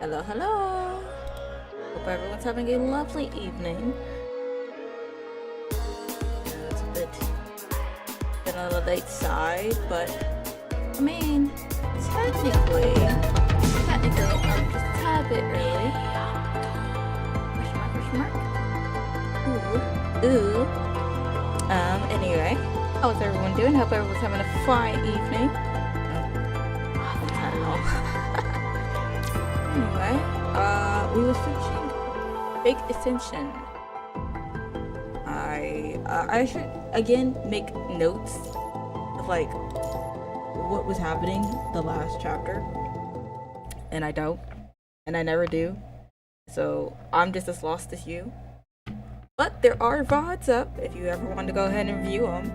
Hello, hello. Hope everyone's having a lovely evening. It's a bit on the late side, but I mean, technically, I'm just a tad bit early. Question mark? Ooh. Anyway, how's everyone doing? Hope everyone's having a fine evening. I'm tired of all. Anyway, we were finishing Big Ascension. I should again make notes of like what was happening the last chapter, and I don't, and I never do. So I'm just as lost as you. But there are VODs up if you ever want to go ahead and view them.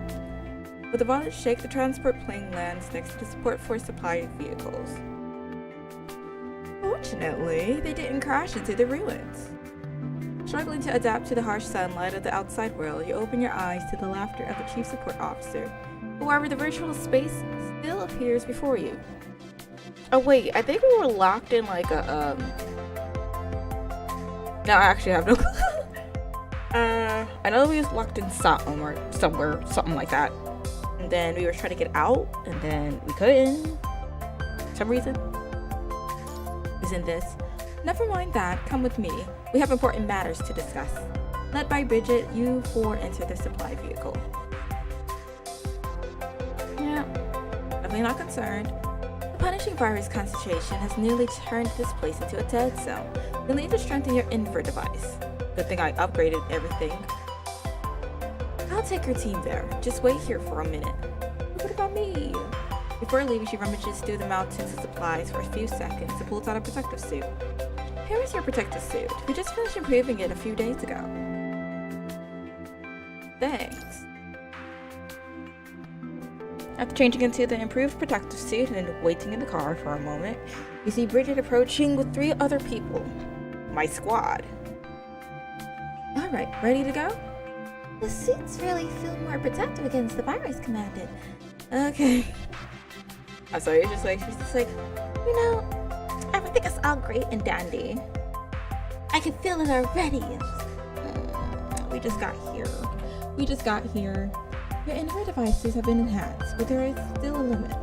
With the VOD shake, the transport plane lands next to the support for supply vehicles. Fortunately, they didn't crash into the ruins. Struggling to adapt to the harsh sunlight of the outside world, you open your eyes to the laughter of the chief support officer. However, the virtual space still appears before you. Oh wait, I think we were locked in like a No, I actually have no clue. I know we was locked in somewhere, something like that. And then we were trying to get out, and then we couldn't. For some reason. Isn't this? Never mind that, come with me. We have important matters to discuss. Led by Bridget, you four enter the supply vehicle. Yeah, definitely not concerned. The punishing virus concentration has nearly turned this place into a dead zone. You'll need to strengthen your info device. Good thing I upgraded everything. I'll take your team there. Just wait here for a minute. What about me? Before leaving, she rummages through the mountains of supplies for a few seconds and pulls out a protective suit. Here is your protective suit. We just finished improving it a few days ago. Thanks. After changing into the improved protective suit and waiting in the car for a moment, you see Bridget approaching with 3 other people. My squad. Alright, ready to go? The suits really feel more protective against the virus, Commandant. Okay. I'm sorry, she's just like, you know, everything is all great and dandy. I can feel it already. We just got here. Your info devices have been enhanced, but there is still a limit.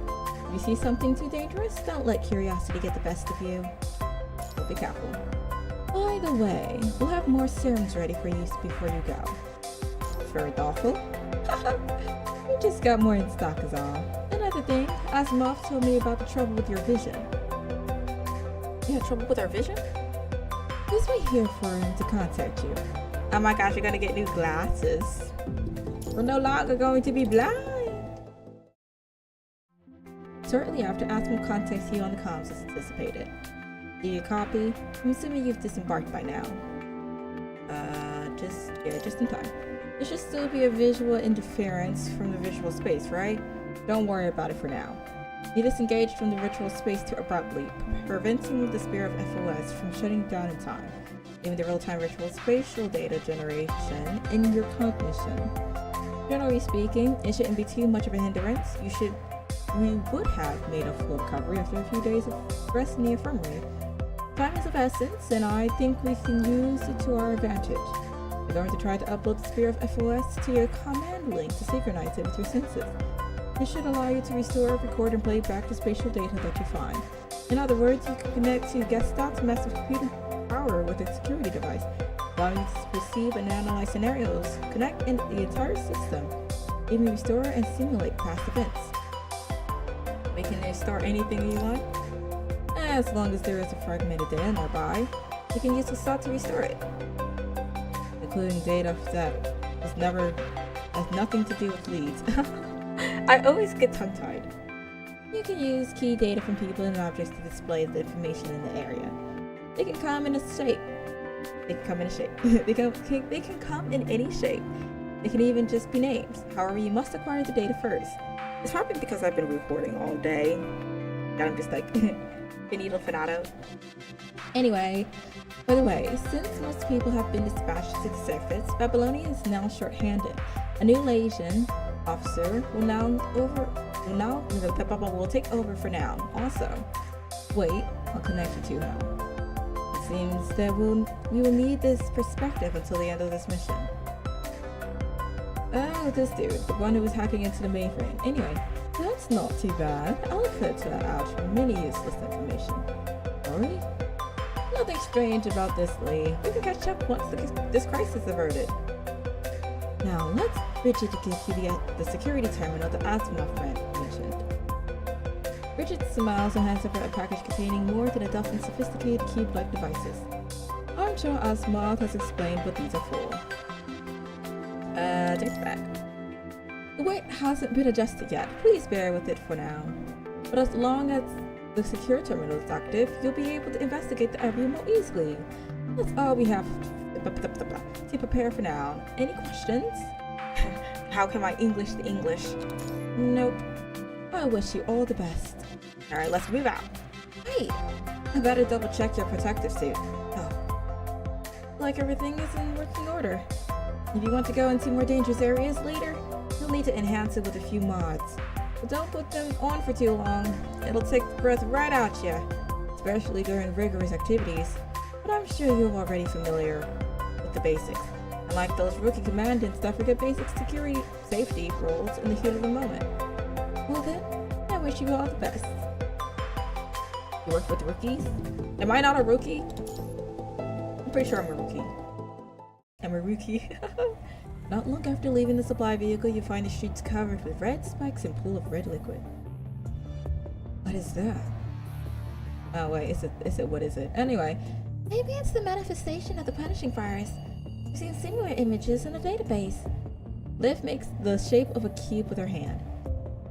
If you see something too dangerous, don't let curiosity get the best of you. So be careful. By the way, we'll have more serums ready for use before you go. Very thoughtful. We just got more in stock is all. Another thing, Asimov told me about the trouble with your vision. You had trouble with our vision? Just wait here for him to contact you. Oh my gosh, you're gonna get new glasses. We're no longer going to be blind. Shortly after, Asimov contacts you on the comms as anticipated. Do you copy? I'm assuming you've disembarked by now. Just in time. There should still be a visual interference from the visual space, right? Don't worry about it for now. You disengage from the virtual space too abruptly, preventing the Spear of FOS from shutting down in time, leaving the real-time virtual spatial data generation in your cognition. Generally speaking, it shouldn't be too much of a hindrance. We would have made a full recovery after a few days of rest in the infirmary. Time is of essence, and I think we can use it to our advantage. We're going to try to upload the Spear of FOS to your command link to synchronize it with your senses. This should allow you to restore, record, and play back the spatial data that you find. In other words, you can connect to Gestot's massive computing power with a security device, allowing you to perceive and analyze scenarios, connect in the entire system, even restore and simulate past events. We can restore anything you want, as long as there is a fragmented data nearby. You can use the slot to restore it, including data that has nothing to do with leads. I always get tongue-tied. You can use key data from people and objects to display the information in the area. They can come in a shape. They can come in any shape. They can even just be names. However, you must acquire the data first. It's probably because I've been recording all day, and I'm just like finito finado. Anyway, by the way, since most people have been dispatched to the surface, Babylonia is now short-handed. A new Lasian officer will take over for now. Also, wait, I'll connect you to him. seems that we will need this perspective until the end of this mission. Oh, this dude, the one who was hacking into the mainframe. Anyway, that's not too bad. I'll filter that out for many useless information. Sorry? Nothing strange about this, Lee. We can catch up once this crisis is averted. Now, let's Bridget to give you the security terminal the Asimov friend mentioned. Bridget smiles and hands over a package containing more than a dozen sophisticated cube-like devices. I'm sure Asimov has explained what these are for. Take it back. The weight hasn't been adjusted yet. Please bear with it for now. But as long as the secure terminal is active, you'll be able to investigate the area more easily. That's all we have to prepare for now. Any questions? How can I English the English? Nope. I wish you all the best. Alright, let's move out. Hey! I better double check your protective suit. Oh. Like everything is in working order. If you want to go into more dangerous areas later, you'll need to enhance it with a few mods. But don't put them on for too long. It'll take the breath right out you, especially during rigorous activities. But I'm sure you're already familiar with the basics. Unlike those rookie commandants that forget basic safety rules in the heat of the moment. Well then, I wish you all the best. You work with rookies? Am I not a rookie? I'm pretty sure I'm a rookie. I'm a rookie. Not long after leaving the supply vehicle, you find the streets covered with red spikes and pool of red liquid. What is that? Oh wait, what is it? Anyway. Maybe it's the manifestation of the punishing virus. We've seen similar images in a database. Liv makes the shape of a cube with her hand.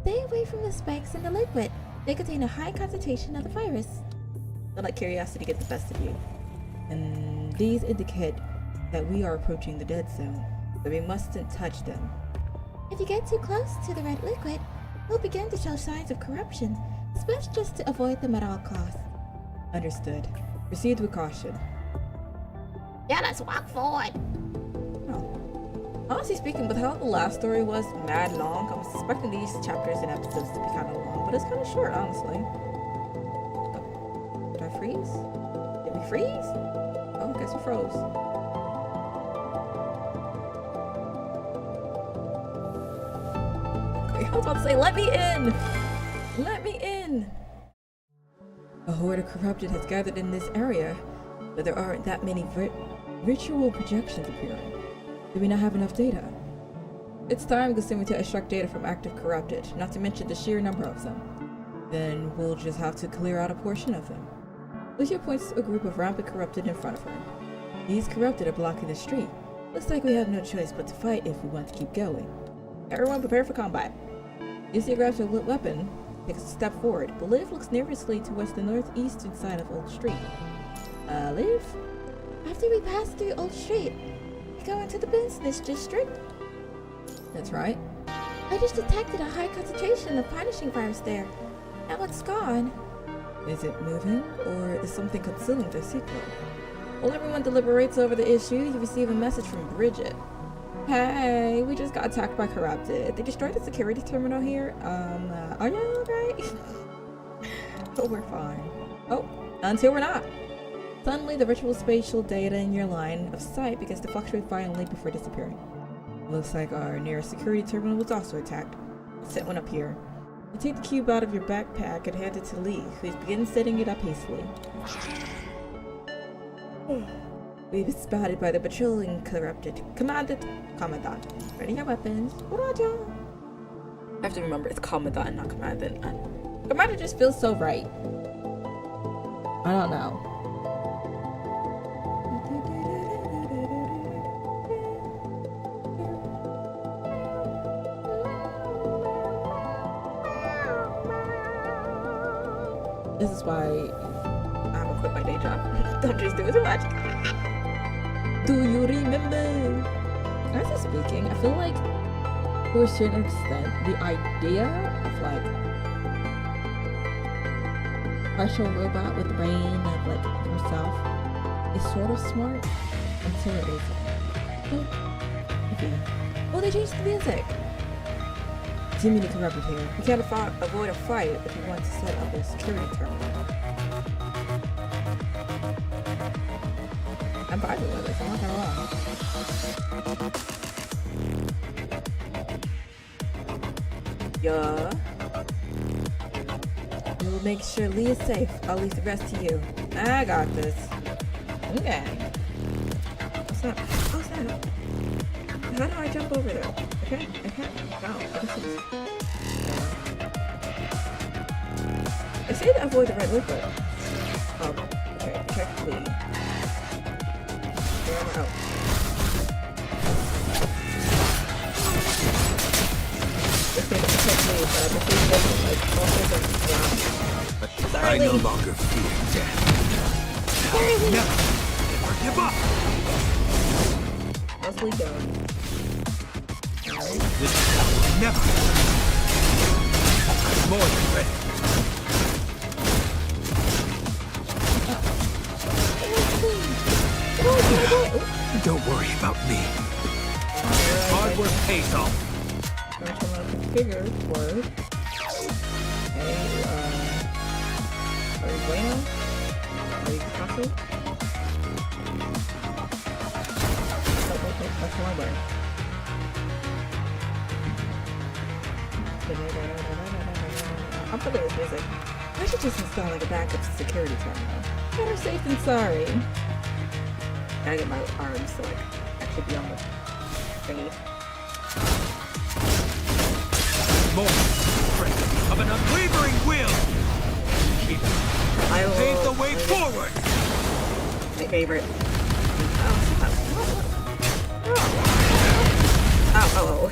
Stay away from the spikes in the liquid. They contain a high concentration of the virus. Don't let curiosity get the best of you. And these indicate that we are approaching the dead zone, but we mustn't touch them. If you get too close to the red liquid, you'll begin to show signs of corruption. It's best just to avoid them at all costs. Understood. Proceed with caution. Yeah, let's walk forward. Oh. Honestly speaking, with how the last story was mad long, I was expecting these chapters and episodes to be kind of long, but it's kind of short, honestly. Oh. Did I freeze? Did we freeze? Oh, I guess we froze. I was about to say, let me in! Let me in! A horde of corrupted has gathered in this area, but there aren't that many ritual projections appearing. Do we not have enough data? It's time consuming to extract data from active corrupted, not to mention the sheer number of them. Then we'll just have to clear out a portion of them. Lucia points to a group of rampant corrupted in front of her. These corrupted are blocking the street. Looks like we have no choice but to fight if we want to keep going. Everyone prepare for combat. Lucia grabs her weapon, takes a step forward, but Liv looks nervously towards the northeastern side of Old Street. Liv? After we pass through Old Street, we go into the business district? That's right. I just detected a high concentration of punishing virus there. Now it's gone. Is it moving, or is something concealing their secret? While everyone deliberates over the issue, you receive a message from Bridget. Hey, we just got attacked by corrupted. They destroyed the security terminal here. Are you alright? Oh, we're fine. Oh, until we're not. Suddenly, the virtual spatial data in your line of sight begins to fluctuate violently before disappearing. Looks like our nearest security terminal was also attacked. Set one up here. You take the cube out of your backpack and hand it to Lee, who begins setting it up hastily. We've been spotted by the patrolling corrupted. Commandant. Ready your weapons. Roger. I have to remember it's Commandant, not Commandant. Commander just feels so right. I don't know. This is why I haven't quit my day job. Don't just do it too much. Do you remember? Honestly speaking, I feel like to a certain extent, the idea of like partial robot with the brain of like herself is sort of smart until it isn't. Oh, they changed the music. Too many corrupted here. We can't avoid a fight if we want to set up a security terminal. private with us, I'm not gonna lie. Yeah. We will make sure Lee is safe. I'll leave the rest to you. I got this. Okay. What's that? What's that? How do I jump over there? Okay, I can't. Wow, this is... I say to avoid the red liquid. Oh, okay, check Lee. There, I'm out. I say to protect Lee, but I just leave them like all over the ground. I no longer fear death. Never give up! How's Lee going? This is never. I'm more than ready. Don't worry about me. Hard work pays off. I'm trying to configure word. Hey, are you bueno? Are you castle? That's one way. I'll put this music. I should just install like a backup security terminal. Better safe than sorry. Gotta get my arms so like actually be on the thingy. More strength of an unwavering will. Pave the way forward. My favorite. Oh.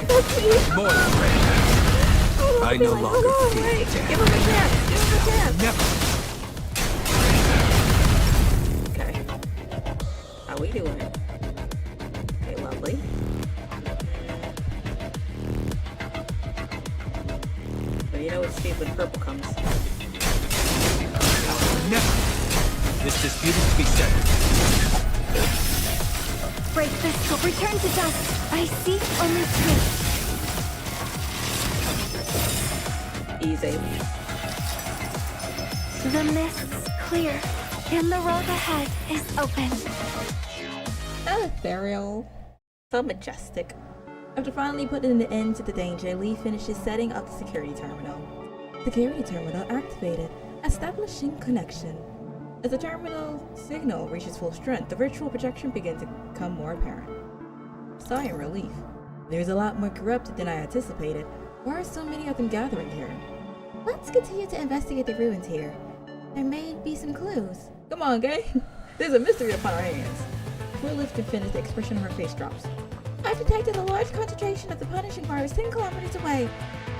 More strength. I no longer fear death. Give him a chance. Give him a chance. Never. Okay. How we doing? Okay, lovely. But you know what Steve when purple comes. Never. This dispute is to be settled. Break the scope. Return to dust. I see only truth. Easy. The mist's clear, and the road ahead is open. Ethereal. So majestic. After finally putting an end to the danger, Lee finishes setting up the security terminal. Security terminal activated, establishing connection. As the terminal signal reaches full strength, the virtual projection begins to become more apparent. Sigh in relief. There's a lot more corrupted than I anticipated. Why are so many of them gathering here? Let's continue to investigate the ruins here. There may be some clues. Come on, gang. There's a mystery upon our hands. Before Liv can finish, the expression on her face drops. I've detected a large concentration of the punishing virus 10 kilometers away,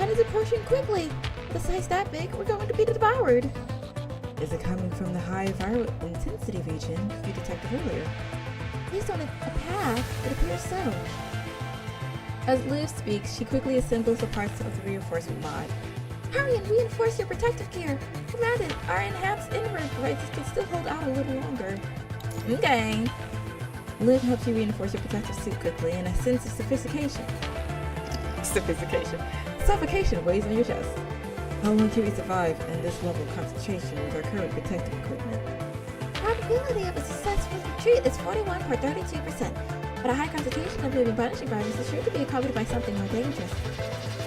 and it's approaching quickly. With a size that big, we're going to be devoured. Is it coming from the high viral intensity region you detected earlier? Based on a path, it appears so. As Liv speaks, she quickly assembles the parts of the reinforcement mod. Hurry and reinforce your protective gear. Commandant, our enhanced inward devices can still hold out a little longer. Okay. Liv helps you reinforce your protective suit quickly, and a sense of suffocation weighs on your chest. How long can we survive in this level of concentration with our current protective equipment? Probability of a successful retreat is 41 per 32%, but a high concentration of living punishing virus is sure to be accompanied by something more dangerous.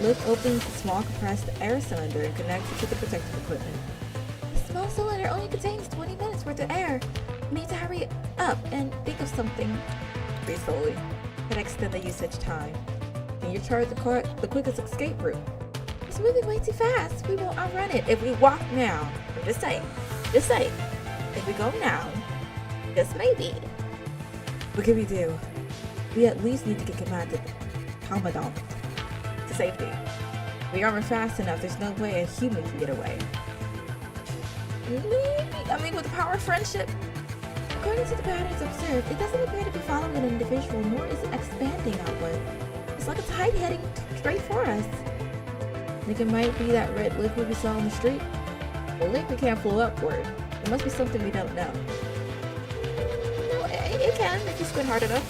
Liv opens the small compressed air cylinder and connects it to the protective equipment. The small cylinder only contains 20 minutes worth of air. We need to hurry up and think of something. Breathe slowly. That extend the usage time. Can you chart the quickest escape route? It's moving way too fast. We won't outrun it if we walk now. I'm just saying. If we go now, just maybe. What can we do? We at least need to get Commandant to safety. We aren't fast enough. There's no way a human can get away. Maybe. With the power of friendship. According to the patterns observed, it doesn't appear to be following an individual, nor is it expanding outward. It's like a tide heading straight for us. Think it might be that red liquid we saw on the street? The liquid can't flow upward. It must be something we don't know. No, it can if you squint hard enough.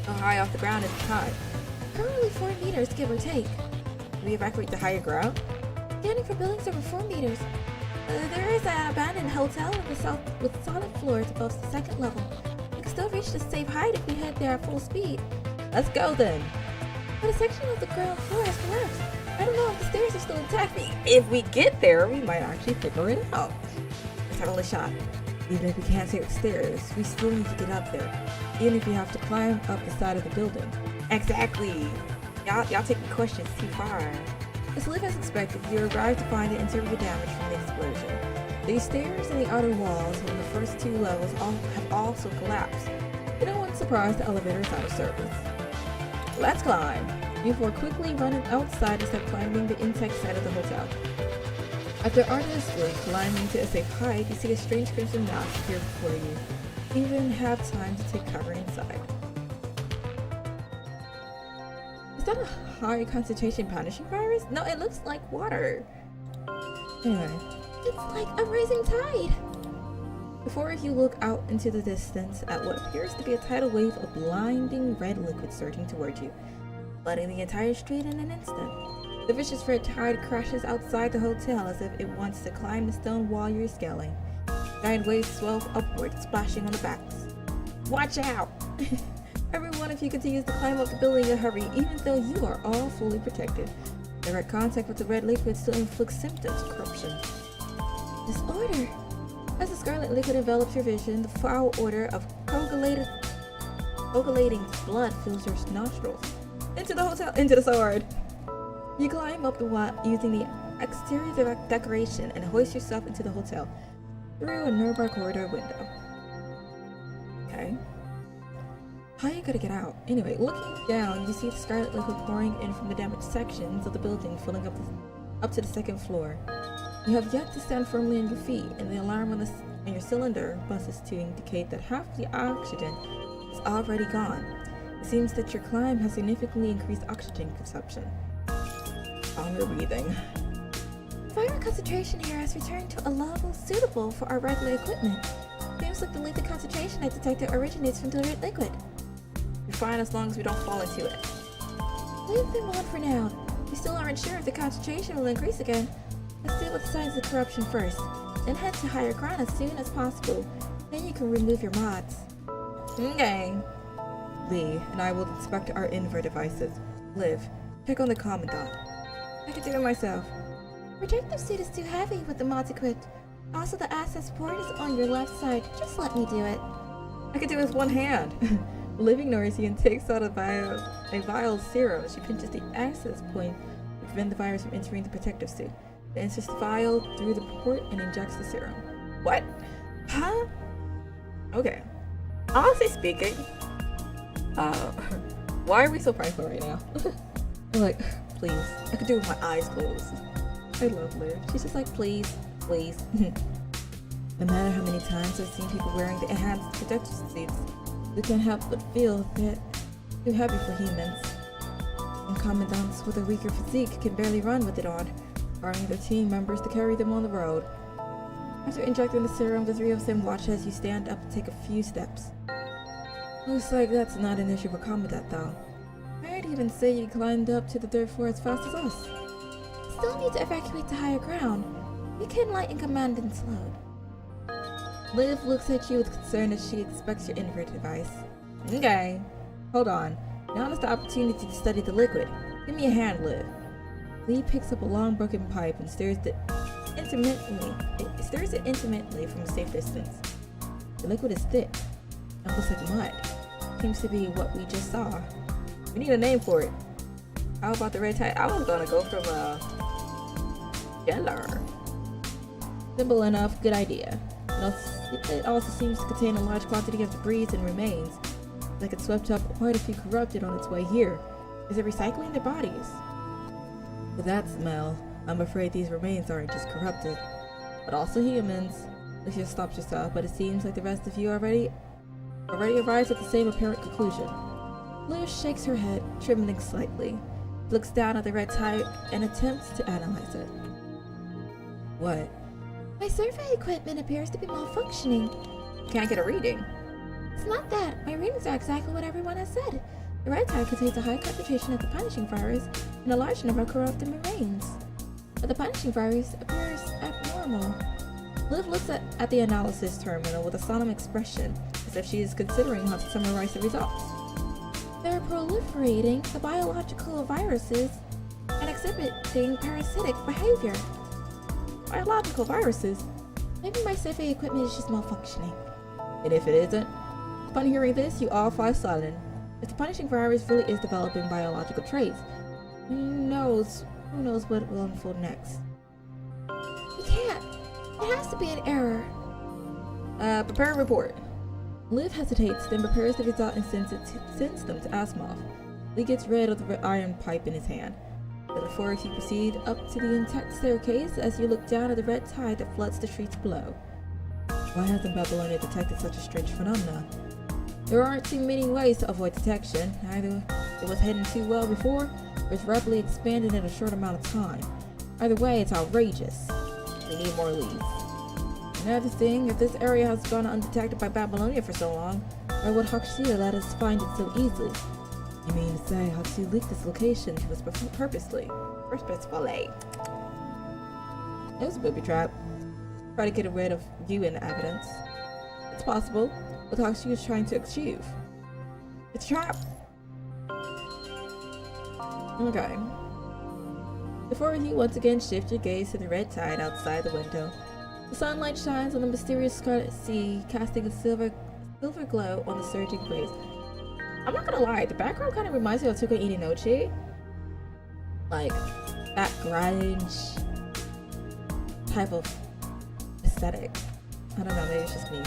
How high off the ground is the tide? Currently 4 meters, give or take. Do we evacuate the higher ground? Standing for buildings over 4 meters. There is an abandoned hotel in the south with solid floors above the second level. You can still reach the safe height if we head there at full speed. Let's go then. But a section of the ground floor has collapsed. I don't know if the stairs are still intact. If we get there, we might actually figure it out. Let's have a shot. Even if we can't take the stairs, we still need to get up there. Even if we have to climb up the side of the building. Exactly. Y'all take the questions too far. As live as expected, you arrive to find the interior damage from the explosion. The stairs and the outer walls from the first two levels have also collapsed. To no one's surprise, the elevator is out of service. Let's climb, before quickly running outside to start climbing the intact side of the hotel. After artistically climbing to a safe height, you see a strange crimson mass appear before you. You even have time to take cover inside. Is that a high concentration punishing virus? No, it looks like water. Anyway. It's like a rising tide. Before you look out into the distance at what appears to be a tidal wave of blinding red liquid surging toward you, flooding the entire street in an instant. The vicious red tide crashes outside the hotel as if it wants to climb the stone wall you're scaling. Giant waves swell upward, splashing on the backs. Watch out! Every one of you continues to climb up the building in a hurry, even though you are all fully protected. Direct contact with the red liquid still inflicts symptoms of corruption. Disorder! As the scarlet liquid envelops your vision, the foul odor of coagulating blood fills your nostrils. Into the sword! You climb up the wall using the exterior decoration and hoist yourself into the hotel through a nearby corridor window. Okay. How are you gonna get out? Anyway, looking down, you see the scarlet liquid pouring in from the damaged sections of the building, filling up to the second floor. You have yet to stand firmly on your feet, and the alarm on your cylinder buzzes to indicate that half the oxygen is already gone. It seems that your climb has significantly increased oxygen consumption. Longer breathing. Fire concentration here has returned to a level suitable for our regular equipment. Seems like the liquid concentration I detected originates from the red liquid. We're fine as long as we don't fall into it. Leave them on for now. We still aren't sure if the concentration will increase again. Let's deal with the signs of corruption first, then head to higher ground as soon as possible. Then you can remove your mods. Okay. Lee and I will inspect our invert devices. Liv, check on the commandant. I can do it myself. Protective suit is too heavy with the mods equipped. Also, the access port is on your left side. Just let me do it. I can do it with one hand. Liv ignores you and takes out a vial of serum. She pinches the access point to prevent the virus from entering the protective suit. Then inserts the vial through the port and injects the serum. What? Huh? Okay. Honestly speaking, why are we so prideful right now? I'm like, please. I could do it with my eyes closed. I love Liv. She's just like, please, please. No matter how many times I've seen people wearing the enhanced protective suits, they can't help but feel that too heavy for humans. And commandants with a weaker physique can barely run with it on, requiring their team members to carry them on the road. After injecting the serum, the three of them watch as you stand up and take a few steps. Looks like that's not an issue for Commandant though. I'd even say you climbed up to the third floor as fast as us. Still need to evacuate to higher ground. We can lighten Commandant's load. Liv looks at you with concern as she inspects your invert device. Okay, hold on. Now is the opportunity to study the liquid. Give me a hand, Liv. Lee picks up a long broken pipe and stirs it intermittently from a safe distance. The liquid is thick, almost like mud. Seems to be what we just saw. We need a name for it. How about the red tide? I was gonna go from yellow. Simple enough, good idea. It also seems to contain a large quantity of debris and remains. Like it swept up quite a few corrupted on its way here. Is it recycling their bodies? With that smell, I'm afraid these remains aren't just corrupted, but also humans. Alicia stops herself, but it seems like the rest of you already arrives at the same apparent conclusion. Liv shakes her head, trembling slightly, looks down at the red tide, and attempts to analyze it. What? My survey equipment appears to be malfunctioning. Can't get a reading. It's not that. My readings are exactly what everyone has said. The red tide contains a high concentration of the punishing virus and a large number of corrupted remains. But the punishing virus appears abnormal. Liv looks at the analysis terminal with a solemn expression. as if she is considering how to summarize the results. They're proliferating the biological viruses and exhibiting parasitic behavior. Biological viruses? Maybe my survey equipment is just malfunctioning. And if it isn't, upon hearing this, you all fall silent. If the punishing virus really is developing biological traits, who knows what will unfold next. You can't. It has to be an error. Prepare a report. Liv hesitates, then prepares the result and sends them to Asimov. Lee gets rid of the iron pipe in his hand. But before you proceed up to the intact staircase as you look down at the red tide that floods the streets below. Why hasn't Babylonia detected such a strange phenomenon? There aren't too many ways to avoid detection. Either it was hidden too well before, or it's rapidly expanded in a short amount of time. Either way, it's outrageous. We need more leads. Another thing, if this area has gone undetected by Babylonia for so long, why would Hakushita let us find it so easily? I mean to say, Hatsu leaked this location to us purposefully. It was a booby trap. Try to get rid of you and the evidence. It's possible, what Hakushi was trying to achieve. It's a trap. Okay. Before you once again shift your gaze to the red tide outside the window, the sunlight shines on the mysterious scarlet sea, casting a silver glow on the surging waves. I'm not gonna lie, the background kind of reminds me of Tuka Ininochi. Like, that grunge type of aesthetic. I don't know, maybe it's just me.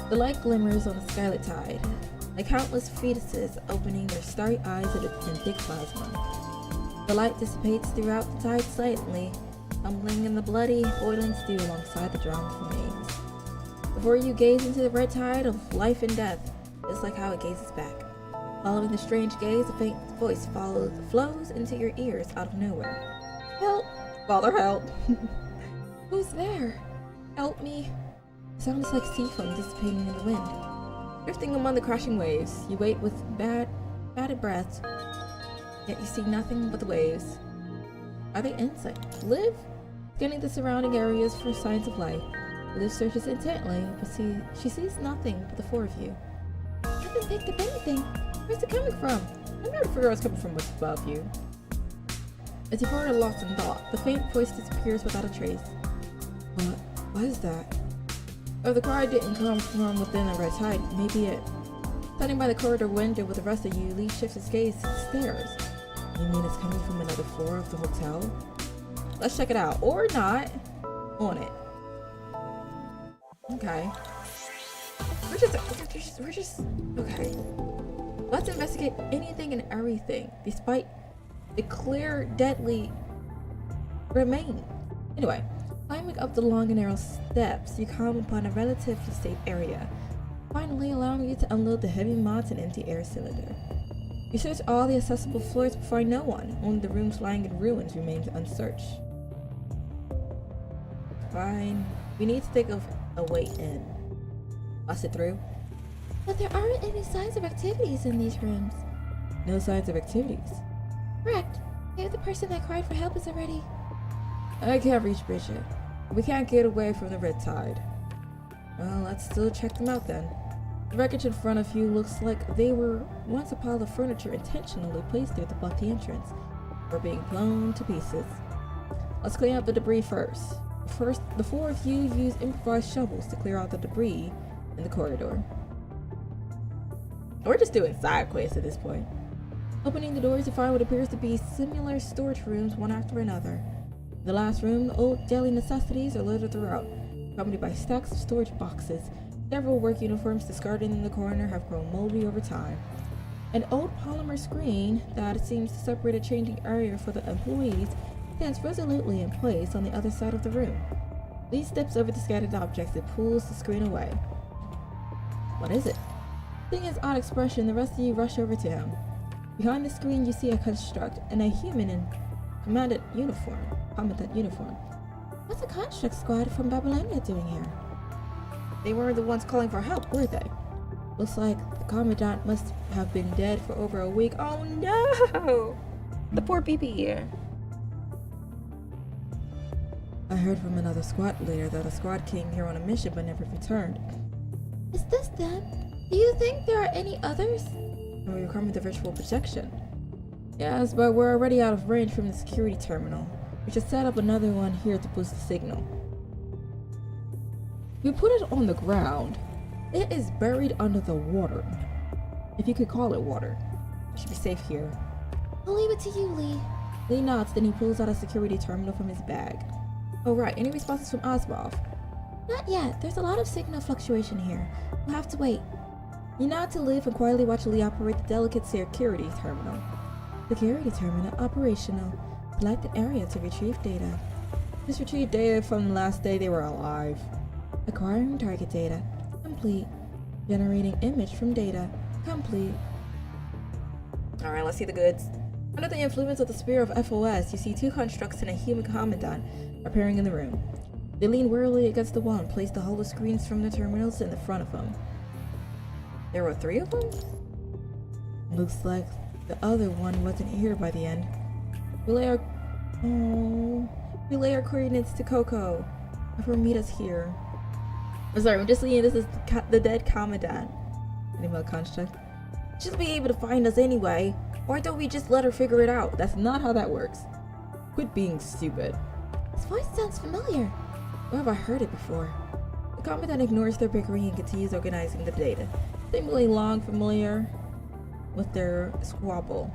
The light glimmers on the scarlet tide, like countless fetuses opening their starry eyes in thick plasma. The light dissipates throughout the tide silently, tumbling in the bloody, boiling stew alongside the drowned remains. Before you gaze into the red tide of life and death, just like how it gazes back. Following the strange gaze, a faint voice flows into your ears out of nowhere. Help! Father, help! Who's there? Help me! It sounds like sea foam dissipating in the wind. Drifting among the crashing waves, you wait with bated breath, yet you see nothing but the waves. Are they insects? Liv? Scanning the surrounding areas for signs of life, Liv searches intently, but she sees nothing but the four of you. I haven't picked up anything. Where's it coming from? I'm trying to figure out what's coming from what's above you. As you are lost in thought, the faint voice disappears without a trace. What is that? If the cry didn't come from within the red tide, maybe it. Standing by the corridor window with the rest of you, Lee shifts his gaze to the stairs. You mean it's coming from another floor of the hotel? Let's check it out. Or not. On it. Okay. We're just okay. Let's investigate anything and everything, despite the clear, deadly remain. Anyway, climbing up the long and narrow steps, you come upon a relatively safe area, finally allowing you to unload the heavy mods and empty air cylinder. You search all the accessible floors but find no one, only the rooms lying in ruins remain unsearched. Fine, we need to think of a way in. I'll sit through. But there aren't any signs of activities in these rooms. No signs of activities? Correct. Maybe the person that cried for help is already... I can't reach Bridget. We can't get away from the red tide. Well, let's still check them out then. The wreckage in front of you looks like they were once a pile of furniture intentionally placed there to block the entrance, or being blown to pieces. Let's clean up the debris first. The four of you use improvised shovels to clear out the debris in the corridor. We're just doing side quests at this point. Opening the doors, you find what appears to be similar storage rooms one after another. In the last room, old daily necessities are littered throughout, accompanied by stacks of storage boxes. Several work uniforms discarded in the corner have grown moldy over time. An old polymer screen that seems to separate a changing area for the employees stands resolutely in place on the other side of the room. Lee steps over the scattered objects and pulls the screen away. What is it? Seeing his odd expression, the rest of you rush over to him. Behind the screen, you see a construct and a human in combatant uniform. What's a construct squad from Babylonia doing here? They weren't the ones calling for help, were they? Looks like the commandant must have been dead for over a week. Oh no! The poor BB here. I heard from another squad leader that a squad came here on a mission but never returned. Is this them? Do you think there are any others? Are we recovering the virtual projection? Yes, but we're already out of range from the security terminal. We should set up another one here to boost the signal. We put it on the ground. It is buried under the water. If you could call it water. It should be safe here. I'll leave it to you, Lee. Lee nods, then he pulls out a security terminal from his bag. Oh right, any responses from Osmov? Not yet. There's a lot of signal fluctuation here. We'll have to wait. You nod to Liv and quietly watch Lee operate the delicate security terminal. Security terminal operational. Select an area to retrieve data. Just retrieve data from the last day they were alive. Acquiring target data. Complete. Generating image from data. Complete. Alright, let's see the goods. Under the influence of the spirit of FOS, you see two constructs and a human commandant appearing in the room. They lean wearily against the wall and place the holo screens from the terminals in the front of them. There were 3 of them? Looks like the other one wasn't here by the end. Relay our coordinates to Coco. Have her meet us here. I'm sorry, I'm just seeing this is the dead commandant. Animal construct. She'll be able to find us anyway. Why don't we just let her figure it out? That's not how that works. Quit being stupid. His voice sounds familiar. Where have I heard it before? The commandant ignores their bickering and continues organizing the data, seemingly long familiar with their squabble.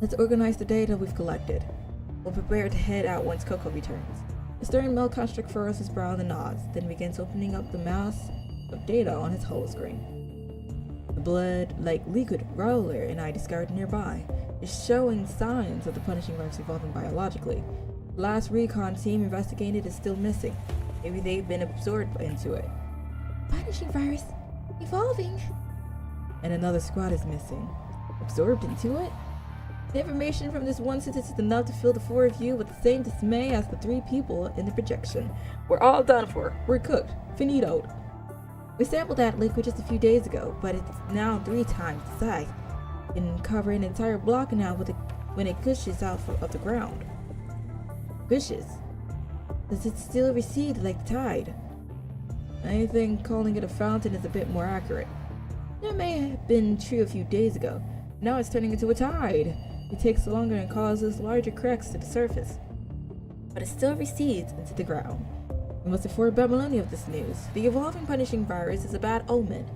Let's organize the data we've collected. We'll prepare to head out once Coco returns. The stern male construct furrows his brow and nods, then begins opening up the mass of data on his holoscreen. The blood-like liquid roller and I discarded nearby is showing signs of the punishing virus evolving biologically. The last recon team investigated is still missing. Maybe they've been absorbed into it. Punishing virus. Evolving. And another squad is missing. Absorbed into it? The information from this one sentence is enough to fill the 4 of you with the same dismay as the 3 people in the projection. We're all done for. We're cooked. Finitoed. We sampled that liquid just a few days ago, but it's now 3 times the size. It can cover an entire block now when it gushes out of the ground. Gushes? Does it still recede like the tide? I think calling it a fountain is a bit more accurate. That may have been true a few days ago. Now it's turning into a tide. It takes longer and causes larger cracks to the surface. But it still recedes into the ground. We must inform Babylonia of this news. The evolving punishing virus is a bad omen,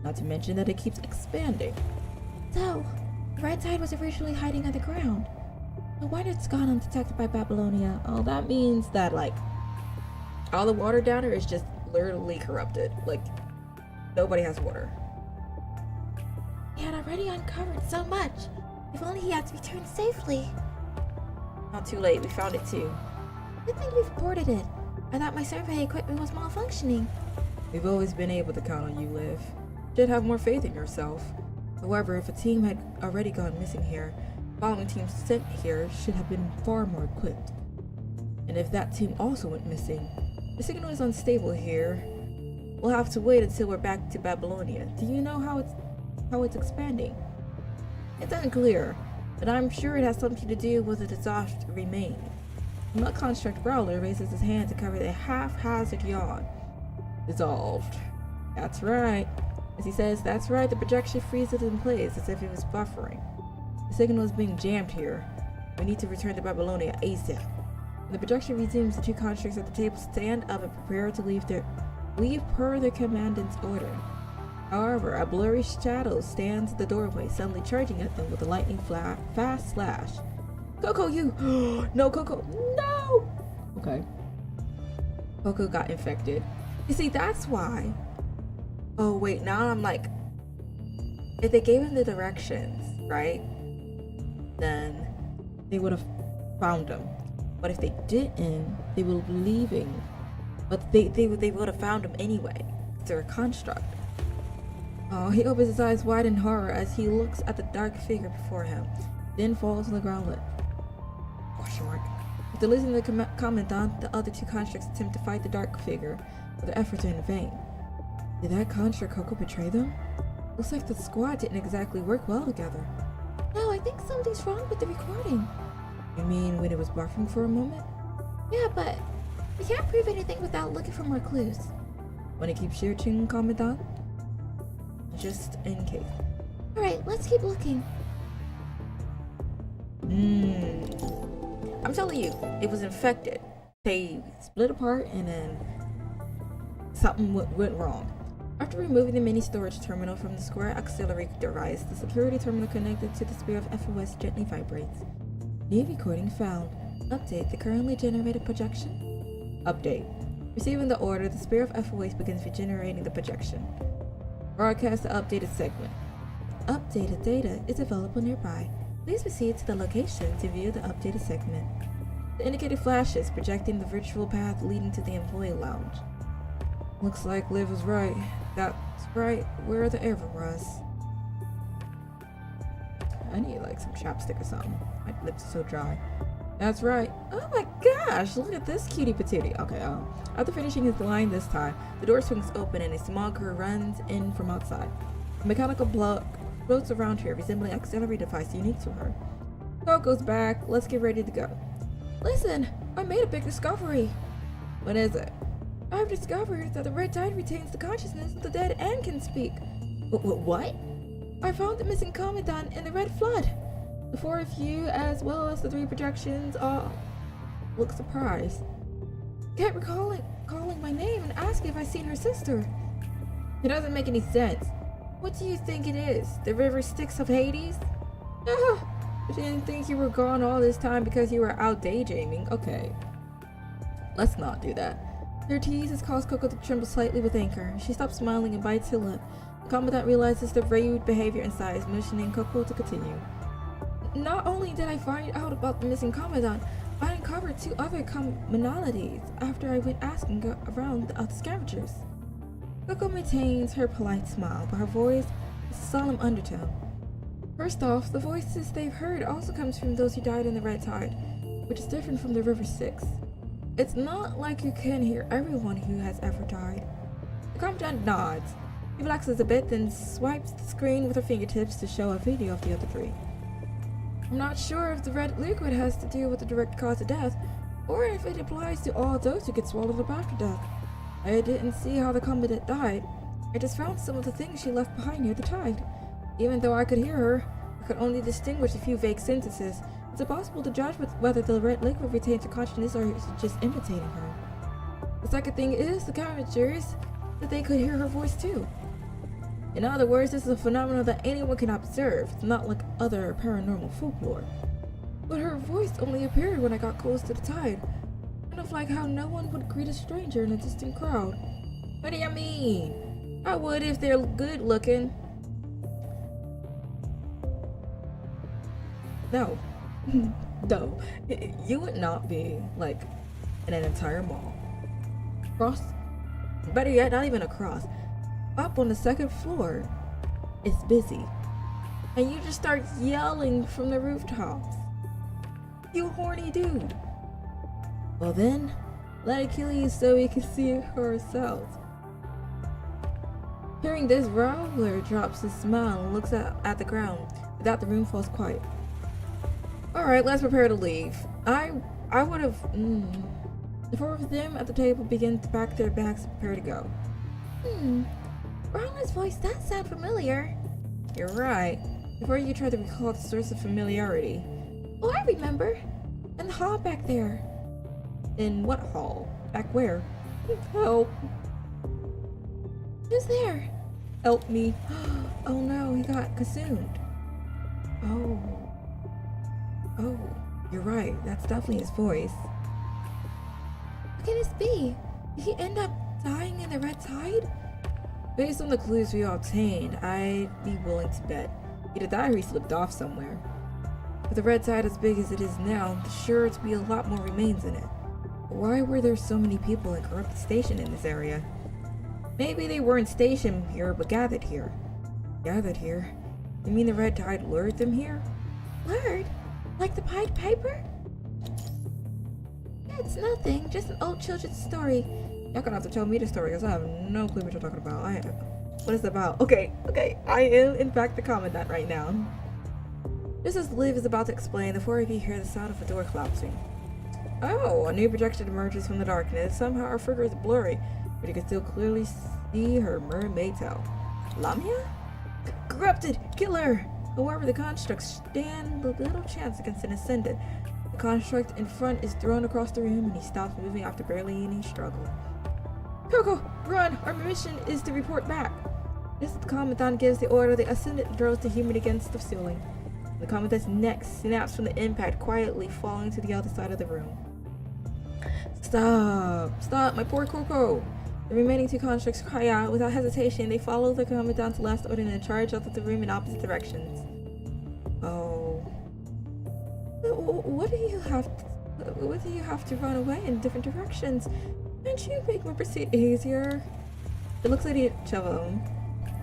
not to mention that it keeps expanding. So, the red tide was originally hiding underground. No wonder it's gone undetected by Babylonia. Oh, that means that, like, all the water down here is just literally corrupted. Like, nobody has water. He had already uncovered so much. If only he had to return safely. Not too late, we found it too. I think we've boarded it. I thought my survey equipment was malfunctioning. We've always been able to count on you, Liv. Should have more faith in yourself. However, if a team had already gone missing here, following teams sent here should have been far more equipped. And if that team also went missing, the signal is unstable here. We'll have to wait until we're back to Babylonia. Do you know how it's expanding? It's unclear, but I'm sure it has something to do with the dissolved remains. The Mud Construct Growler raises his hand to cover a haphazard yawn. Dissolved. That's right. As he says, that's right, the projection freezes in place as if it was buffering. The signal is being jammed here. We need to return to Babylonia ASAP. When the projection resumes, the 2 constructs at the table stand up and prepare to leave per their commandant's order. However, a blurry shadow stands at the doorway, suddenly charging at them with a lightning fast slash. Coco, you! No, Coco! No! Okay. Coco got infected. You see, that's why. Oh, wait, now I'm like, if they gave him the directions, right? Then they would have found him. But if they didn't, they would be leaving. But they would have found him anyway. They're a construct. Oh, he opens his eyes wide in horror as he looks at the dark figure before him, then falls on the ground. Question mark. After losing the commandant, the other 2 constructs attempt to fight the dark figure, but their efforts are in vain. Did that construct Coco betray them? Looks like the squad didn't exactly work well together. No, I think something's wrong with the recording. You mean when it was buffering for a moment? Yeah, but we can't prove anything without looking for more clues. Want to keep searching, Commandant? just in case. Alright, let's keep looking. I'm telling you, it was infected. They split apart and then something went wrong. After removing the mini storage terminal from the square auxiliary device, the security terminal connected to the Spear of FOS gently vibrates. New recording found. Update the currently generated projection. Update. Receiving the order, the Spear of FOS begins regenerating the projection. Broadcast the updated segment. Updated data is available nearby. Please proceed to the location to view the updated segment. The indicator flashes, projecting the virtual path leading to the employee lounge. Looks like Liv was right. That's right where the error was. I need like some chapstick or something. My lips are so dry. That's right. Oh my gosh, look at this cutie patootie. Okay, after finishing his line this time, the door swings open and a small girl runs in from outside. A mechanical block floats around her, resembling an auxiliary device unique to her. Code goes back. Let's get ready to go. Listen, I made a big discovery. What is it? I've discovered that the red tide retains the consciousness of the dead and can speak. What? I found the missing commandant in the red flood. The four of you, as well as the three projections, all look surprised. Kept calling my name and asking if I'd seen her sister. It doesn't make any sense. What do you think it is? The river Styx of Hades? Ah, I didn't think you were gone all this time because you were out daydreaming. Okay. Let's not do that. Their tease has caused Coco to tremble slightly with anger. She stops smiling and bites her lip. The commandant realizes the rude behavior inside is motioning Coco to continue. Not only did I find out about the missing commandant, I uncovered two other commonalities after I went asking around the other scavengers. Coco maintains her polite smile, but her voice has a solemn undertone. First off, the voices they've heard also comes from those who died in the red tide, which is different from the River Styx. It's not like you can hear everyone who has ever died. The commandant nods. He relaxes a bit, then swipes the screen with her fingertips to show a video of the other three. I'm not sure if the red liquid has to do with the direct cause of death, or if it applies to all those who get swallowed up after death. I didn't see how the commandant died. I just found some of the things she left behind near the tide. Even though I could hear her, I could only distinguish a few vague sentences. It's impossible to judge whether the red liquid retains her consciousness or is just imitating her. The second thing is the scavengers that they could hear her voice too. In other words, this is a phenomenon that anyone can observe. It's not like other paranormal folklore. But her voice only appeared when I got close to the tide. Kind of like how no one would greet a stranger in a distant crowd. What do you mean? I would if they're good looking. No. No. You would not be, like, in an entire mall. Cross. Better yet, not even across. Up on the second floor. It's busy. And you just start yelling from the rooftops. You horny dude. Well then, let it kill you so we can see it for ourselves. Hearing this, Rowler drops his smile and looks at the ground. Without, the room falls quiet. Alright, let's prepare to leave. I would have... The four of them at the table begin to pack their bags and prepare to go. Rowler's voice does sound familiar. You're right. Before you try to recall the source of familiarity. Oh, I remember. In the hall back there. In what hall? Back where? Help. Who's there? Help me. Oh no, he got consumed. Oh, you're right. That's definitely his voice. What can this be? Did he end up dying in the red tide? Based on the clues we obtained, I'd be willing to bet either died or he slipped off somewhere. With the red tide as big as it is now, there's sure to be a lot more remains in it. Why were there so many people in corrupted station in this area? Maybe they weren't stationed here, but gathered here. Gathered here? You mean the red tide lured them here? Lured? Like the Pied Piper? It's nothing, just an old children's story. You're gonna have to tell me the story because I have no clue what you're talking about. What is it about? Okay, I am in fact the commandant right now. Just as Liv is about to explain, the four of you hear the sound of a door collapsing. Oh, a new projection emerges from the darkness. Somehow her figure is blurry, but you can still clearly see her mermaid tail. Lamia? corrupted! Killer! However, the constructs stand little chance against an ascendant. The construct in front is thrown across the room and he stops moving after barely any struggle. Coco, run! Our mission is to report back. Just as the Commandant gives the order, the ascendant throws the human against the ceiling. The Commandant's neck snaps from the impact, quietly falling to the other side of the room. Stop! Stop, my poor Coco! The remaining two constructs cry out. Without hesitation, they follow the Commandant's last order and charge out of the room in opposite directions. Oh. What do you have to run away in different directions? Can't you make my pursuit easier? It looks at each of them,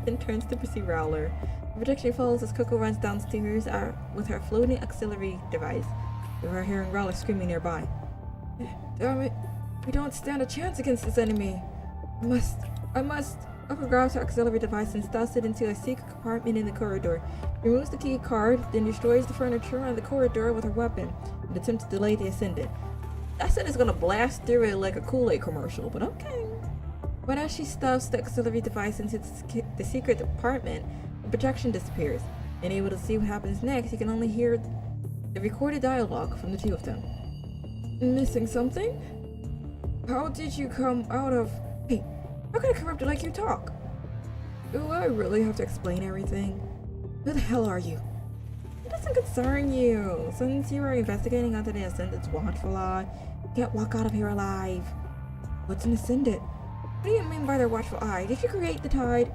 then turns to pursue Rowler. The projection follows as Coco runs downstairs with her floating auxiliary device. They were hearing Rowler screaming nearby. Damn it, we don't stand a chance against this enemy. I must. Coco grabs her auxiliary device and stuffs it into a secret compartment in the corridor. Removes the key card, then destroys the furniture on the corridor with her weapon and attempts to delay the ascendant. That said it's gonna blast through it like a Kool-Aid commercial, but okay. But as she stuffs the auxiliary device into the secret compartment, the projection disappears. Unable to see what happens next, you can only hear the recorded dialogue from the two of them. Missing something? How did you come out of... Hey, how can I corrupt it like you talk? Do I really have to explain everything? Who the hell are you? It doesn't concern you. Since you are investigating under the Ascendant's watchful eye, you can't walk out of here alive. What's an Ascendant? What do you mean by their watchful eye? Did you create the tide?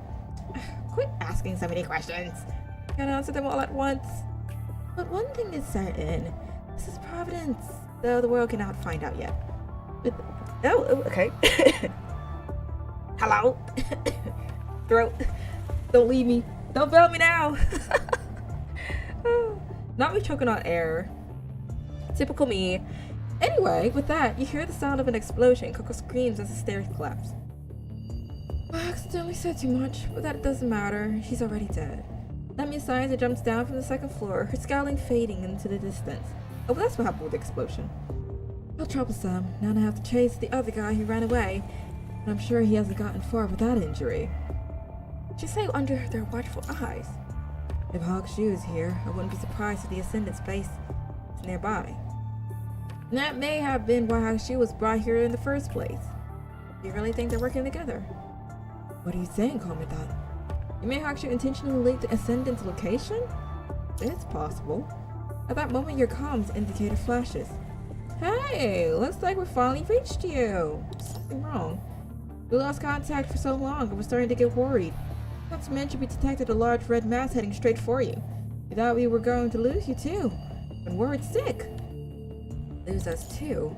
Quit asking so many questions. Can't answer them all at once. But one thing is certain. This is Providence, though the world cannot find out yet. Oh, okay. Hello? Throat. Don't leave me. Don't fail me now. Not me choking on air. Typical me. Anyway, with that, you hear the sound of an explosion. Coco screams as the stairs collapse. I accidentally said too much, but that doesn't matter. She's already dead. Lemmy sighs and jumps down from the second floor, her scowling fading into the distance. Oh, that's what happened with the explosion. How troublesome. Now I have to chase the other guy who ran away. And I'm sure he hasn't gotten far with that injury. She say under their watchful eyes. If Hawkshoe is here, I wouldn't be surprised if the Ascendant's base is nearby. And that may have been why Hawkshoe was brought here in the first place. Do you really think they're working together? What are you saying, Commandant? You may Hawkshoe intentionally leak the Ascendant's location? It's possible. At that moment, your comms indicator flashes. Hey, looks like we finally reached you. Something wrong. We lost contact for so long, I was starting to get worried. Not to mention we detected a large red mass heading straight for you. We thought we were going to lose you too. And worried sick. Lose us too?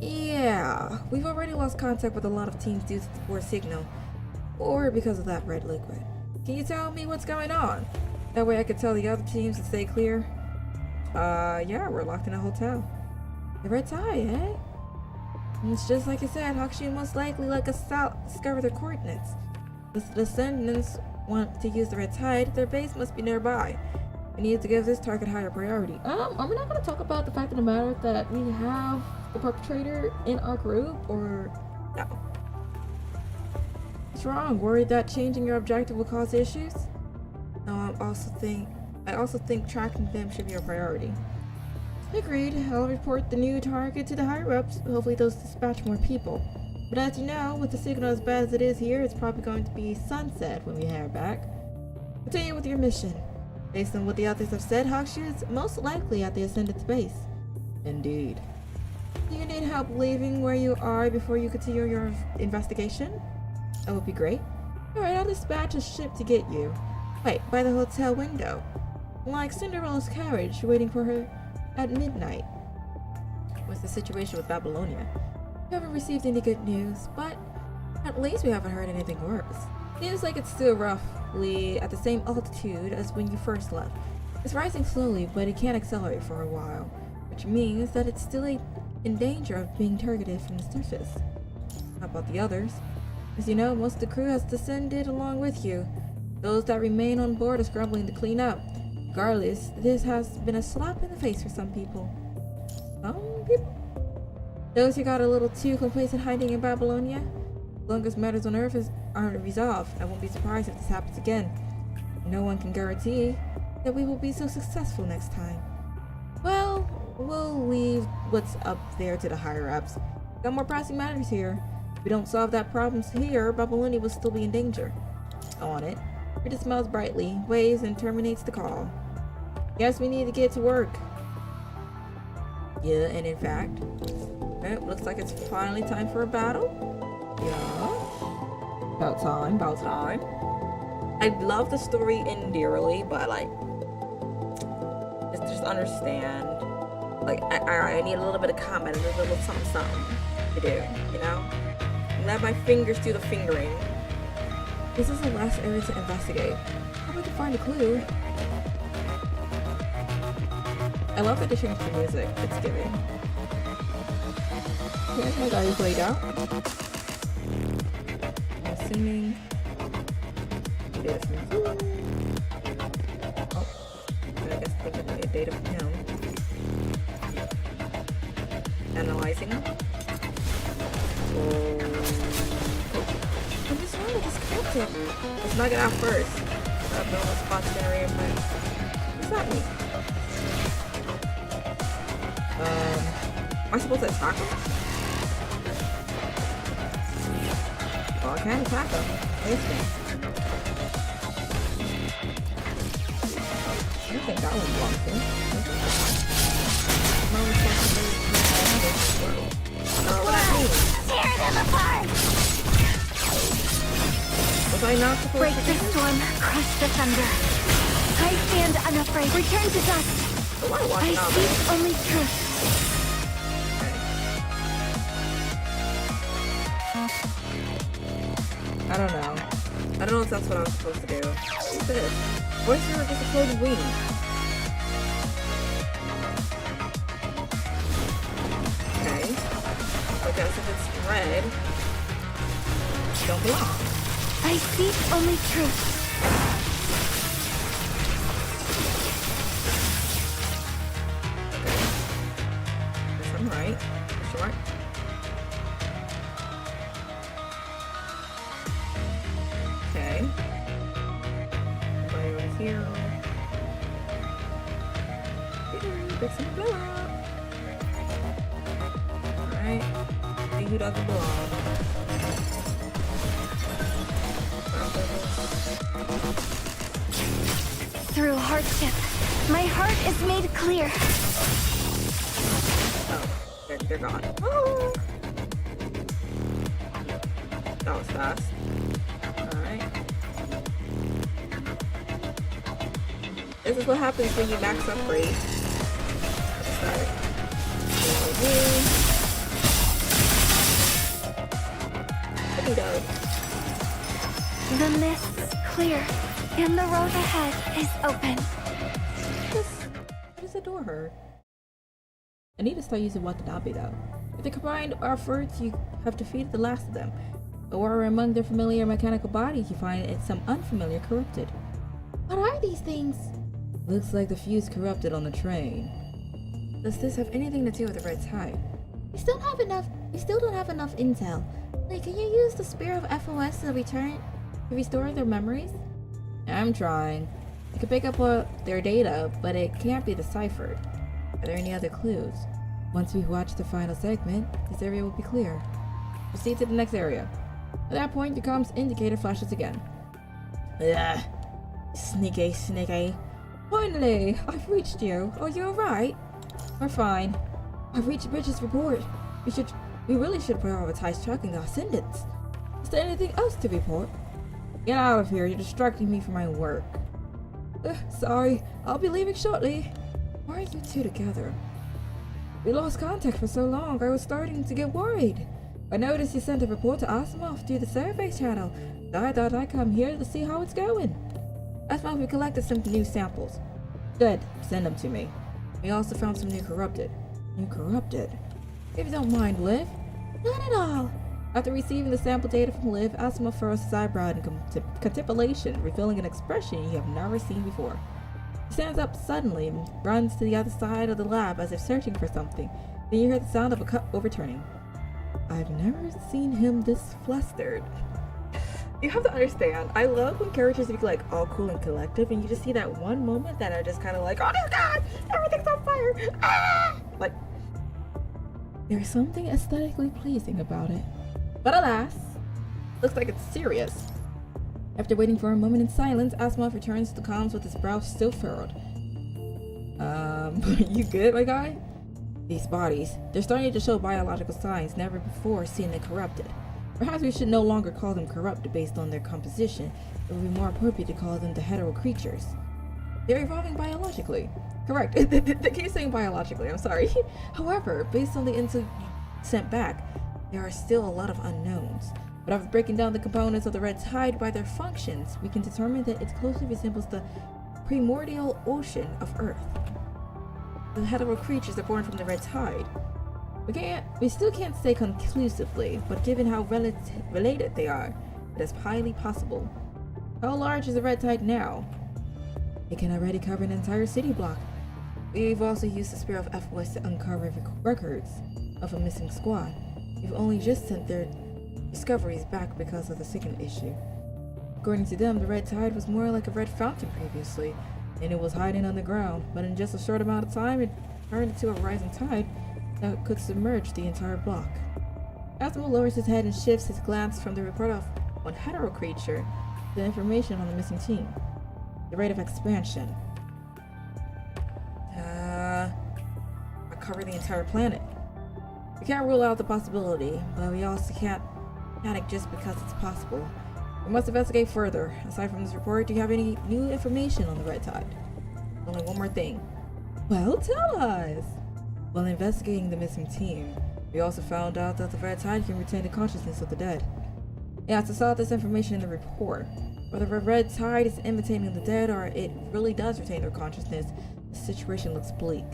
Yeah, we've already lost contact with a lot of teams due to the poor signal. Or because of that red liquid. Can you tell me what's going on? That way I could tell the other teams to stay clear. Yeah, we're locked in a hotel. The red tide, eh? And it's just like I said, Hawkshoe most likely like us out discover their coordinates. The descendants want to use the red tide, their base must be nearby. We need to give this target higher priority. Are we not going to talk about the fact of the matter that we have the perpetrator in our group, or no? What's wrong? Worried that changing your objective will cause issues? No, I also think tracking them should be a priority. Agreed. I'll report the new target to the higher-ups. Hopefully those dispatch more people. But as you know, with the signal as bad as it is here, it's probably going to be sunset when we head back. Continue with your mission. Based on what the others have said, Hawkshoe is most likely at the Ascendant's base. Indeed. Do you need help leaving where you are before you continue your investigation? That would be great. Alright, I'll dispatch a ship to get you. Wait, by the hotel window. Like Cinderella's carriage waiting for her at midnight. What's the situation with Babylonia? We haven't received any good news, but at least we haven't heard anything worse. Seems like it's still roughly at the same altitude as when you first left. It's rising slowly, but it can't accelerate for a while, which means that it's still in danger of being targeted from the surface. How about the others? As you know, most of the crew has descended along with you. Those that remain on board are scrambling to clean up. Regardless, this has been a slap in the face for some people. Some people? Those who got a little too complacent hiding in Babylonia? As long as matters on Earth aren't resolved, I won't be surprised if this happens again. No one can guarantee that we will be so successful next time. Well, we'll leave what's up there to the higher-ups. Got more pressing matters here. If we don't solve that problem here, Babaluni will still be in danger. On it, Rita smiles brightly, waves, and terminates the call. Guess we need to get to work. Yeah, and in fact, it looks like it's finally time for a battle. Yeah. About time, about time. I love the story endearly, but like, just understand. Like, I need a little bit of comment, a little something to do, you know? Let my fingers do the fingering. This is the last area to investigate. How about to find a clue? I love that they changed the music. It's giving. Okay, my guy is laid out. I'm assuming. Yes. Oh, I guess they can get data from him. Analyzing. Oh. I'm just trying to disconnect it. Let's knock it out first. No response generator first. What's that mean? Am I supposed to attack him? Well, I can attack him. Listen. I don't think that one belongs to him. My responsibility is to what that means. Tear them apart! Was I not supposed Break to the storm, crush the thunder. I stand unafraid. Return to dust. I speak only truth. I don't know. I don't know if that's what I'm supposed to do. What's this? What if you're just a floating wing? Okay. I guess if it's red, you don't belong. I speak only truth. Guess I'm right. Sure. Okay. Right over here. Fix some blow up. Alright. See who doesn't belong. Through hardship, my heart is made clear. Oh, they're gone. Oh. That was fast. Alright. This is what happens when you max upgrade. Let's start. Pretty dope. The mist's clear, and the road ahead is open. What does adore her? I need to start using Watanabe though. With the combined efforts, you have defeated the last of them. Or among their familiar mechanical bodies, you find it's some unfamiliar corrupted. What are these things? Looks like the fuse corrupted on the train. Does this have anything to do with the red tide? We still don't have enough intel. Like, can you use the Spear of FOS to restore their memories? I'm trying. I can pick up their data, but it can't be deciphered. Are there any other clues? Once we watch the final segment, this area will be clear. Proceed to the next area. At that point, your comms indicator flashes again. Ugh. Sneaky. Finally, I've reached you. Are you alright? We're fine. I've reached Bridget's report. We really should prioritize tracking the ascendants. Is there anything else to report? Get out of here, you're distracting me from my work. Sorry, I'll be leaving shortly. Why are you two together? We lost contact for so long, I was starting to get worried. I noticed you sent a report to Asimov through the survey channel. I thought I'd come here to see how it's going. Asimov, we collected some new samples. Good, send them to me. We also found some new corrupted. If you don't mind, Liv. Not at all. After receiving the sample data from Liv, Asimov furrows his eyebrow in contemplation, revealing an expression you have never seen before. He stands up suddenly and runs to the other side of the lab as if searching for something. Then you hear the sound of a cup overturning. I've never seen him this flustered. You have to understand, I love when characters be like all cool and collective, and you just see that one moment that are just kind of like, oh dear God, everything's on fire. Ah! Like, there's something aesthetically pleasing about it. But alas, looks like it's serious. After waiting for a moment in silence, Asimov returns to the comms with his brow still furrowed. You good, my guy? These bodies, they're starting to show biological signs never before seen and corrupted. Perhaps we should no longer call them corrupt based on their composition. It would be more appropriate to call them the hetero creatures. They're evolving biologically. Correct. They keep saying biologically, I'm sorry. However, based on the intel you sent back, there are still a lot of unknowns. But after breaking down the components of the red tide by their functions, we can determine that it closely resembles the primordial ocean of Earth. The hetero creatures are born from the red tide. We still can't say conclusively, but given how related they are, it is highly possible. How large is the red tide now? It can already cover an entire city block. We've also used the Spear of FOS to uncover records of a missing squad. We've only just sent their discoveries back because of the signal issue. According to them, the red tide was more like a red fountain previously, and it was hiding on the ground, but in just a short amount of time, it turned into a rising tide that could submerge the entire block. Asimov lowers his head and shifts his glance from the report of one hetero creature to the information on the missing team. The rate of expansion. Cover the entire planet. We can't rule out the possibility, but we also can't panic just because it's possible. We must investigate further. Aside from this report, do you have any new information on the red tide? Only one more thing. Well, tell us! While investigating the missing team, we also found out that the red tide can retain the consciousness of the dead. Yes, I saw this information in the report. Whether the red tide is imitating the dead or it really does retain their consciousness, the situation looks bleak.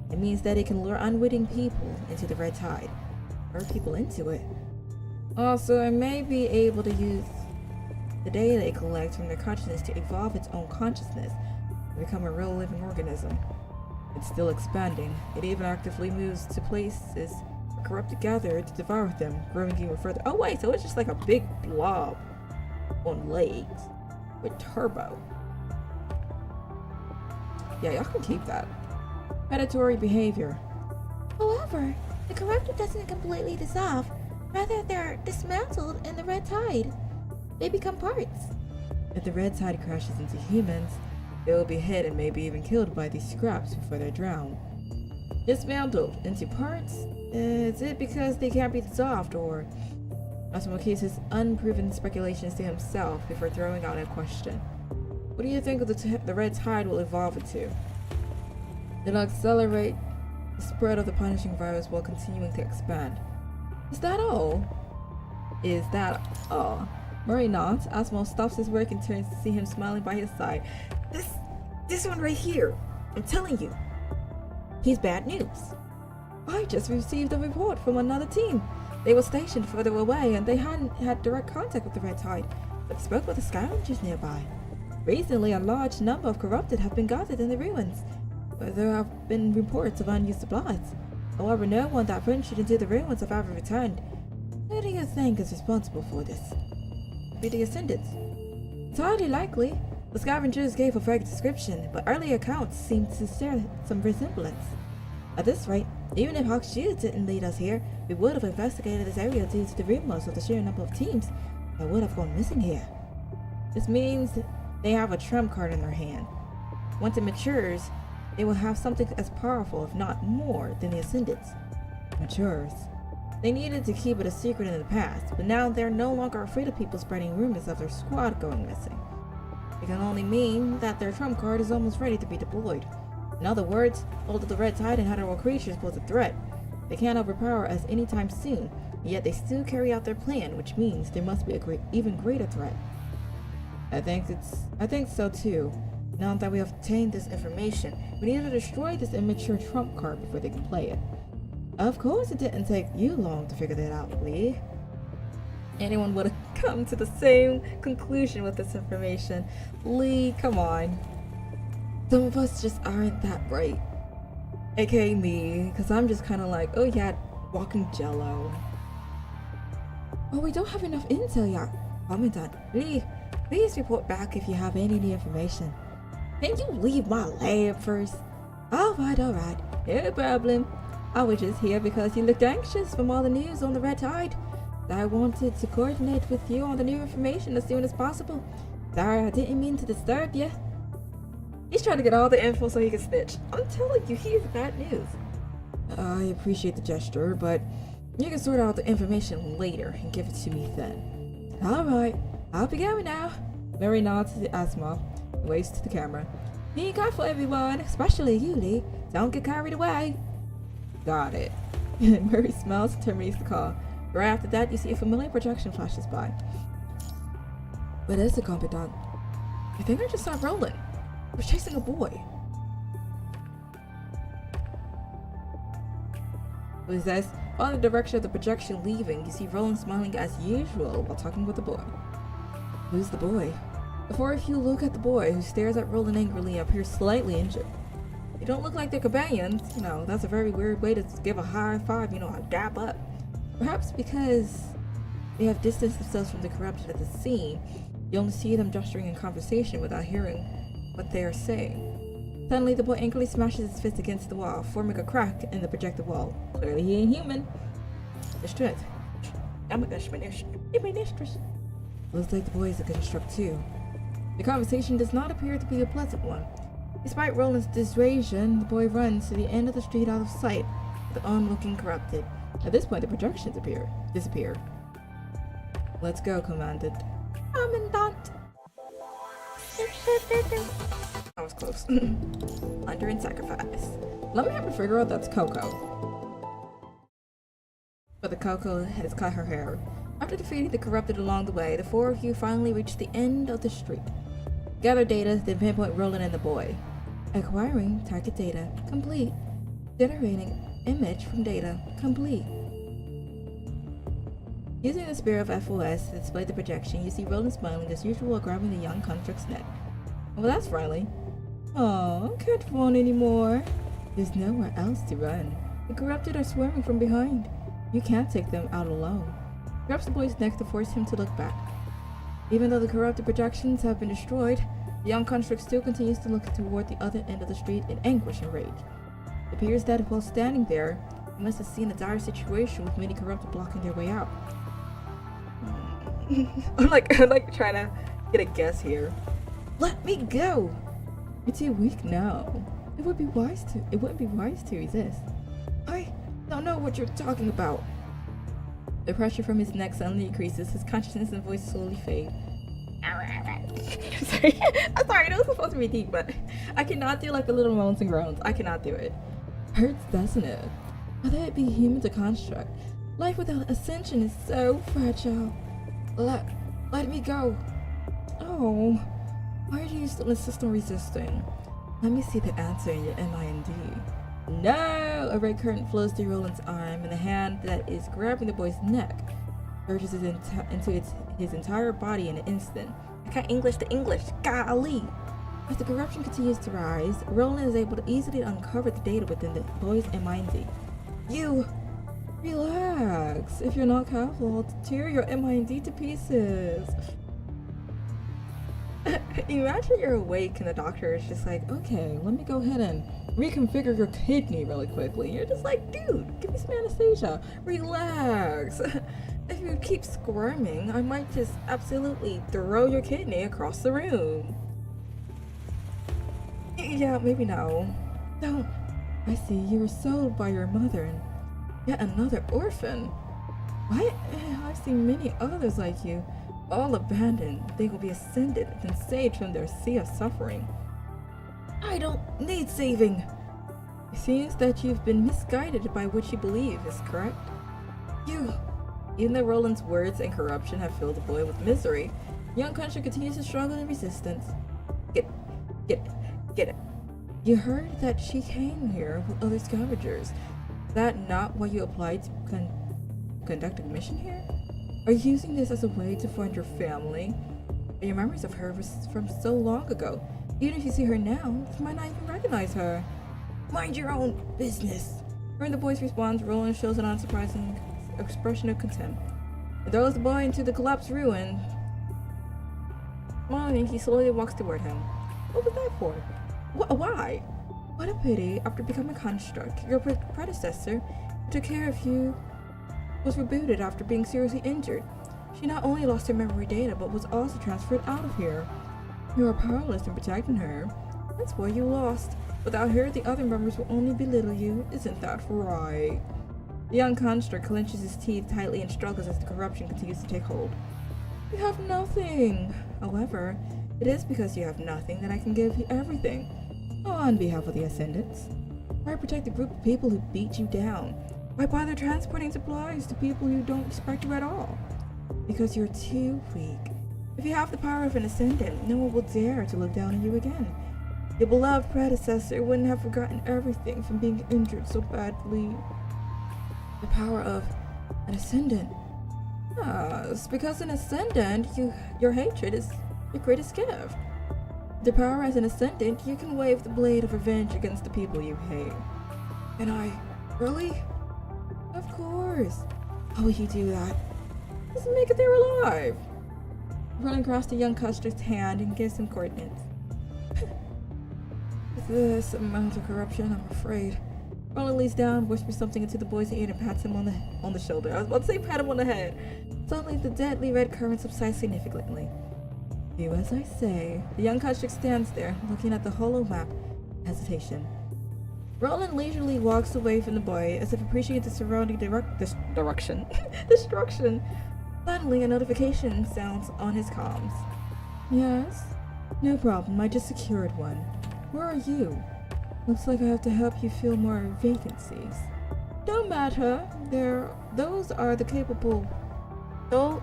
It means that it can lure unwitting people into the red tide. Lure people into it. Also, it may be able to use the data it collects from their consciousness to evolve its own consciousness and become a real living organism. It's still expanding. It even actively moves to places where corrupted gather to devour them, growing even further. Oh wait, so it's just like a big blob on legs with turbo. Yeah, y'all can keep that. Predatory behavior. However, the corrupted doesn't completely dissolve. Rather, they're dismantled in the red tide. They become parts. If the red tide crashes into humans, they will be hit and maybe even killed by these scraps before they're drowned. Dismantled into parts? Is it because they can't be dissolved, or Asimov keeps his unproven speculations to himself before throwing out a question? What do you think of the red tide will evolve into? It'll accelerate the spread of the punishing virus while continuing to expand. Is that all? Is that all? Murray nods. Asimov stops his work and turns to see him smiling by his side. This one right here. I'm telling you. He's bad news. I just received a report from another team. They were stationed further away and they hadn't had direct contact with the red tide, but spoke with the scavengers nearby. Recently, a large number of corrupted have been gathered in the ruins, where there have been reports of unused supplies. However, no one that ventured into the ruins have ever returned. Who do you think is responsible for this? Be the Ascendants. It's highly likely. The scavengers gave a vague description, but early accounts seem to share some resemblance. At this rate, even if Hawkshield didn't lead us here, we would have investigated this area due to the rumors of the sheer number of teams that would have gone missing here. This means they have a trump card in their hand. Once it matures, they will have something as powerful, if not more, than the Ascendants. Matures. They needed to keep it a secret in the past, but now they're no longer afraid of people spreading rumors of their squad going missing. It can only mean that their trump card is almost ready to be deployed. In other words, although the red tide and hetero creatures pose a threat, they can't overpower us anytime soon, yet they still carry out their plan, which means there must be a even greater threat. I think so too. Now that we have obtained this information, we need to destroy this immature trump card before they can play it. Of course it didn't take you long to figure that out, Lee. Anyone would have come to the same conclusion with this information. Lee, come on. Some of us just aren't that bright. AKA me, because I'm just kind of like, oh yeah, walking jello. Oh, we don't have enough intel yet. Commandant, please report back if you have any new information. Can you leave my lab first? Alright, no problem. I was just here because you looked anxious from all the news on the Red Tide. I wanted to coordinate with you on the new information as soon as possible. Sorry, I didn't mean to disturb you. He's trying to get all the info so he can snitch. I'm telling you, he is bad news. I appreciate the gesture, but you can sort out the information later and give it to me then. Alright, I'll be going now. Mary nods to Asma and waves to the camera. Be careful, everyone, especially you, Lee. Don't get carried away. Got it. Mary smiles and terminates the call. Right after that, you see a familiar projection flashes by. What is it, Commandant? I think I just saw Roland. We're chasing a boy. What is this? Following the direction of the projection leaving, you see Roland smiling as usual while talking with the boy. Who's the boy? Before if you look at the boy, who stares at Roland angrily and appears slightly injured. They don't look like their companions. You know, that's a very weird way to give a high five, you know, a dap up. Perhaps because they have distanced themselves from the corrupted at the scene, you only see them gesturing in conversation without hearing what they are saying. Suddenly, the boy angrily smashes his fist against the wall, forming a crack in the projected wall. Clearly, he ain't human. The strength. Oh my gosh, my mistress. Looks like the boy is getting struck too. The conversation does not appear to be a pleasant one. Despite Roland's dissuasion, the boy runs to the end of the street out of sight, with the onlooking corrupted. At this point, the projections disappear. Let's go, Commandant. Commandant! That was close. Under and sacrifice. Let me have to figure out that's Coco. But the Coco has cut her hair. After defeating the corrupted along the way, the four of you finally reach the end of the street. Gather data, then pinpoint Roland and the boy. Acquiring target data. Complete. Generating image from data. Complete. Using the Spirit of FOS to display the projection, you see Roland smiling as usual while grabbing the young construct's neck. Well, that's friendly. Oh, can't run anymore. There's nowhere else to run. The corrupted are swarming from behind. You can't take them out alone. Grabs the boy's neck to force him to look back. Even though the corrupted projections have been destroyed, the young construct still continues to look toward the other end of the street in anguish and rage. It appears that while standing there, he must have seen a dire situation with many corrupted blocking their way out. I'm like trying to get a guess here. Let me go! You're too weak now. It wouldn't be wise to resist. I don't know what you're talking about. The pressure from his neck suddenly increases, his consciousness and voice slowly fade. I'm sorry, it was supposed to be deep, but I cannot do like the little moans and groans. I cannot do it. Hurts, doesn't it? Whether it be human to construct, life without ascension is so fragile. Let me go. Oh, why do you still insist on resisting? Let me see the answer in your MIND. No! A red current flows through Roland's arm, and the hand that is grabbing the boy's neck surges into his entire body in an instant. I can't English to English. Golly! As the corruption continues to rise, Roland is able to easily uncover the data within the boy's MIND. You! Relax. If you're not careful, I'll tear your MIND to pieces. Imagine you're awake and the doctor is just like, okay, let me go ahead and reconfigure your kidney really quickly. You're just like, dude, give me some anesthesia. Relax. If you keep squirming, I might just absolutely throw your kidney across the room. Yeah, maybe no. Don't. I see you were sold by your mother and yet another orphan. What? I've seen many others like you. All abandoned, they will be ascended and saved from their sea of suffering. I don't need saving. It seems that you've been misguided by what you believe is correct. Even though Roland's words and corruption have filled the boy with misery, the young country continues to struggle in resistance. Get it. You heard that she came here with other scavengers. Is that not why you applied to conduct a mission here? Are you using this as a way to find your family? Your memories of her was from so long ago. Even if you see her now, you might not even recognize her. Mind your own business. When the boy's response, Roland shows an unsurprising expression of contempt. He throws the boy into the collapsed ruin Smiling, he slowly walks toward him. What was that for? Why? What a pity. After becoming construct, your predecessor who took care of you was rebooted after being seriously injured. She not only lost her memory data, but was also transferred out of here. You are powerless in protecting her. That's why you lost. Without her, the other members will only belittle you. Isn't that right? The young construct clenches his teeth tightly and struggles as the corruption continues to take hold. You have nothing. However, it is because you have nothing that I can give you everything. On behalf of the Ascendants, why protect the group of people who beat you down? Why bother transporting supplies to people who don't respect you at all? Because you're too weak. If you have the power of an Ascendant, no one will dare to look down on you again. Your beloved predecessor wouldn't have forgotten everything from being injured so badly. The power of an Ascendant. Yes, because an Ascendant, your hatred is your greatest gift. The power as an Ascendant, you can wave the blade of revenge against the people you hate. And I... Really? Of course. How will you do that? Just make it there alive. Running across the young construct's hand and gives him coordinates. With this amount of corruption, I'm afraid. Roland leans down, whispers something into the boy's ear and pats him on the shoulder. I was about to say pat him on the head. Suddenly, the deadly red current subsides significantly. Do as I say. The young construct stands there, looking at the hollow map. Hesitation. Roland leisurely walks away from the boy, as if appreciating the surrounding destruction. Suddenly, a notification sounds on his comms. Yes? No problem, I just secured one. Where are you? Looks like I have to help you fill more vacancies. Don't matter. Those are the capable... Oh,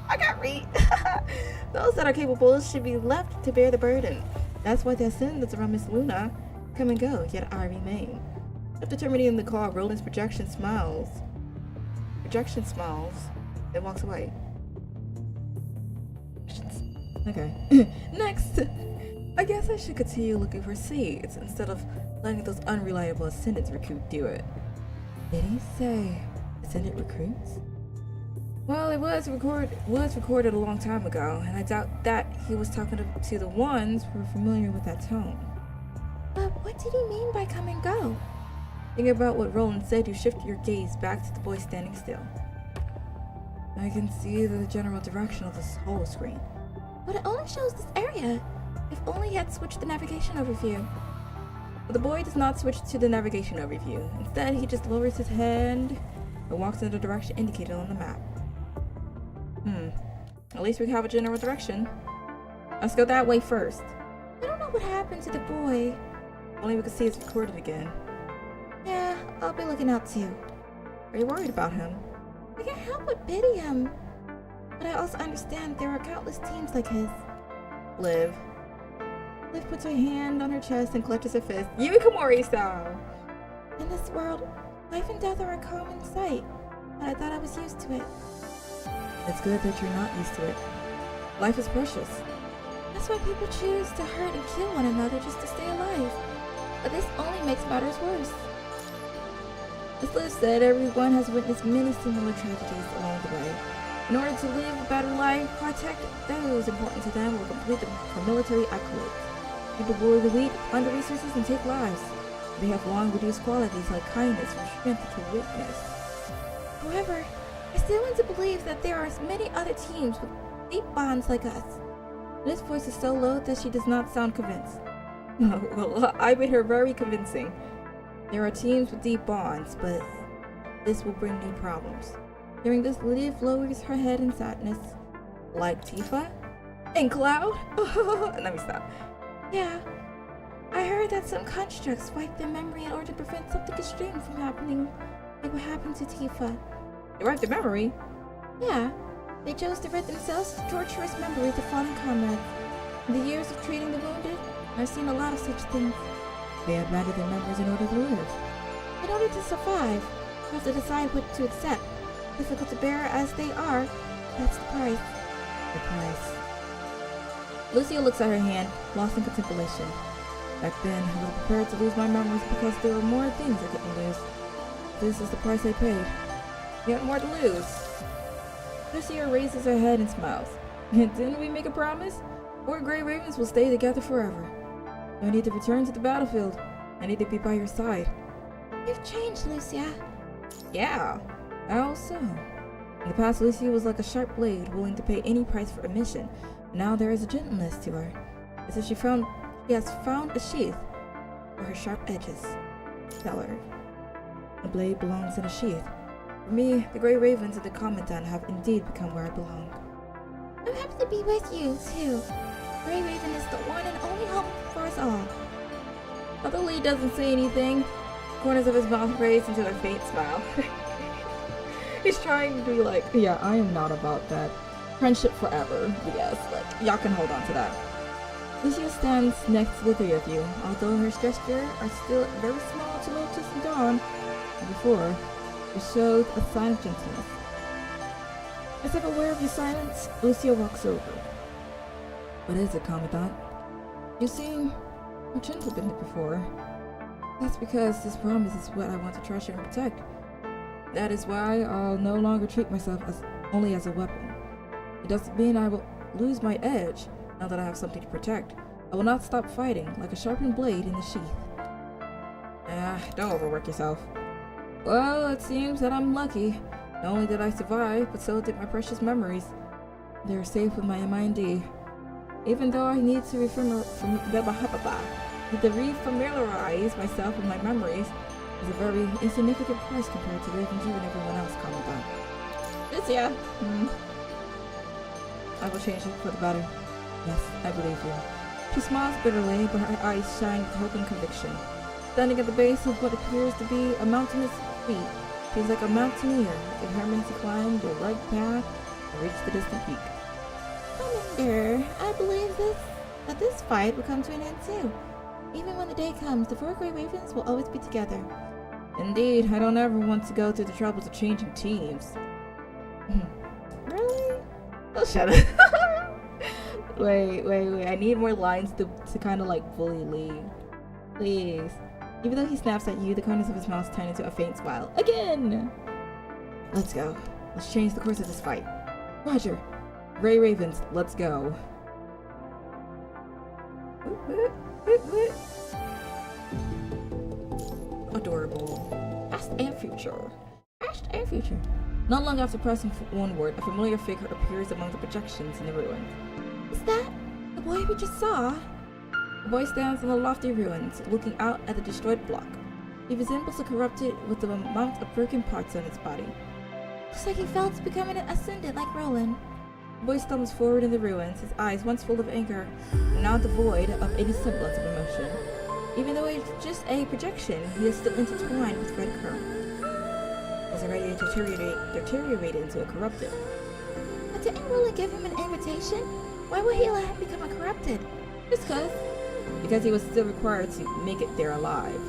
I got read. Those that are capable should be left to bear the burden. That's why the Ascendants around Miss Luna come and go, yet I remain. After terminating the call, Roland's projection smiles, then walks away. Okay. Next! I guess I should continue looking for seeds instead of letting those unreliable Ascendants recruit do it. Did he say Ascendant recruits? Well, it was recorded a long time ago, and I doubt that he was talking to the ones who were familiar with that tone. But what did he mean by come and go? Thinking about what Roland said, you shift your gaze back to the boy standing still. I can see the general direction of this whole screen. But it only shows this area. If only he had switched the navigation overview. But the boy does not switch to the navigation overview. Instead, he just lowers his hand and walks in the direction indicated on the map. At least we have a general direction. Let's go that way first. I don't know what happened to the boy. Only we can see it's recorded again. Yeah, I'll be looking out too. Are you worried about him? I can't help but pity him. But I also understand there are countless teams like his. Liv puts her hand on her chest and clutches her fist. Yumi Komori style! In this world, life and death are a common sight. But I thought I was used to it. It's good that you're not used to it. Life is precious. That's why people choose to hurt and kill one another just to stay alive. But this only makes matters worse. As Liv said, everyone has witnessed many similar tragedies along the way. In order to live a better life, protect those important to them, or complete them for military accolades. People bully the weak, plunder resources, and take lives. They have long reduced qualities like kindness or strength to weakness. However, I still want to believe that there are many other teams with deep bonds like us. This voice is so low that she does not sound convinced. Well, I made her very convincing. There are teams with deep bonds, but this will bring new problems. Hearing this, Liv lowers her head in sadness. Like Tifa? And Cloud? Let me stop. Yeah. I heard that some constructs wipe their memory in order to prevent something extreme from happening like what happened to Tifa. They wiped their memory? Yeah. They chose to rid themselves of torturous memories of fallen comrades. In the years of treating the wounded, I've seen a lot of such things. They abandoned their memories in order to live. In order to survive, you have to decide what to accept. Difficult to bear as they are, that's the price. The price. Lucia looks at her hand, lost in contemplation. Back then, I was prepared to lose my memories because there were more things I couldn't lose. This is the price I paid. You had more to lose. Lucia raises her head and smiles. Didn't we make a promise? Our Grey Ravens will stay together forever. I need to return to the battlefield. I need to be by your side. You've changed, Lucia. Yeah, how so? In the past, Lucia was like a sharp blade, willing to pay any price for a mission. Now there is a gentleness to her. As if she has found a sheath for her sharp edges. Tell her. The blade belongs in a sheath. For me, the Grey Ravens and the Commandant have indeed become where I belong. I'm happy to be with you, too. Grey Raven is the one and only hope for us all. Although Lee doesn't say anything, corners of his mouth raised into a faint smile. He's trying to be like, yeah, I am not about that. Friendship forever. Yes, like, y'all can hold on to that. Lucia stands next to the three of you, although her gestures are still very small to Lotus and Dawn. And before, she showed a sign of gentleness. As if aware of your silence, Lucia walks over. What is it, Commandant? You seem more gentle than before. That's because this promise is what I want to treasure and protect. That is why I'll no longer treat myself only as a weapon. It doesn't mean I will lose my edge now that I have something to protect. I will not stop fighting like a sharpened blade in the sheath. Don't overwork yourself. Well, it seems that I'm lucky. Not only did I survive, but so did my precious memories. They are safe with my MIND. Even though I need to refamiliarize myself with my memories, is a very insignificant price compared to leaving you and everyone else, Commandant. Yeah. I will change it for the better. Yes, I believe you. She smiles bitterly, but her eyes shine with hope and conviction. Standing at the base of what appears to be a mountainous peak, she is like a mountaineer, determined to climb the right path and reach the distant peak. Commander, I believe that this fight will come to an end too. Even when the day comes, the 4 Grey Ravens will always be together. Indeed, I don't ever want to go through the troubles of changing teams. Really? Oh, shut up. Wait. I need more lines to kind of like bully Lee. Please. Even though he snaps at you, the corners of his mouth turn into a faint smile. Again! Let's go. Let's change the course of this fight. Roger. Grey Ravens, let's go. Adorable. Past and future. Past and future. Not long after pressing one word, a familiar figure appears among the projections in the ruins. Is that the boy we just saw? The boy stands on the lofty ruins, looking out at the destroyed block. He resembles a corrupted with the amount of broken parts on its body. Looks like he fell to becoming an ascendant like Roland. The boy stumbles forward in the ruins, his eyes once full of anger, and now devoid of any semblance of emotion. Even though it's just a projection, he is still intertwined with red current. He's already deteriorated into a corrupted. But didn't Roland give him an invitation? Why would he let him become a corrupted? Just because he was still required to make it there alive.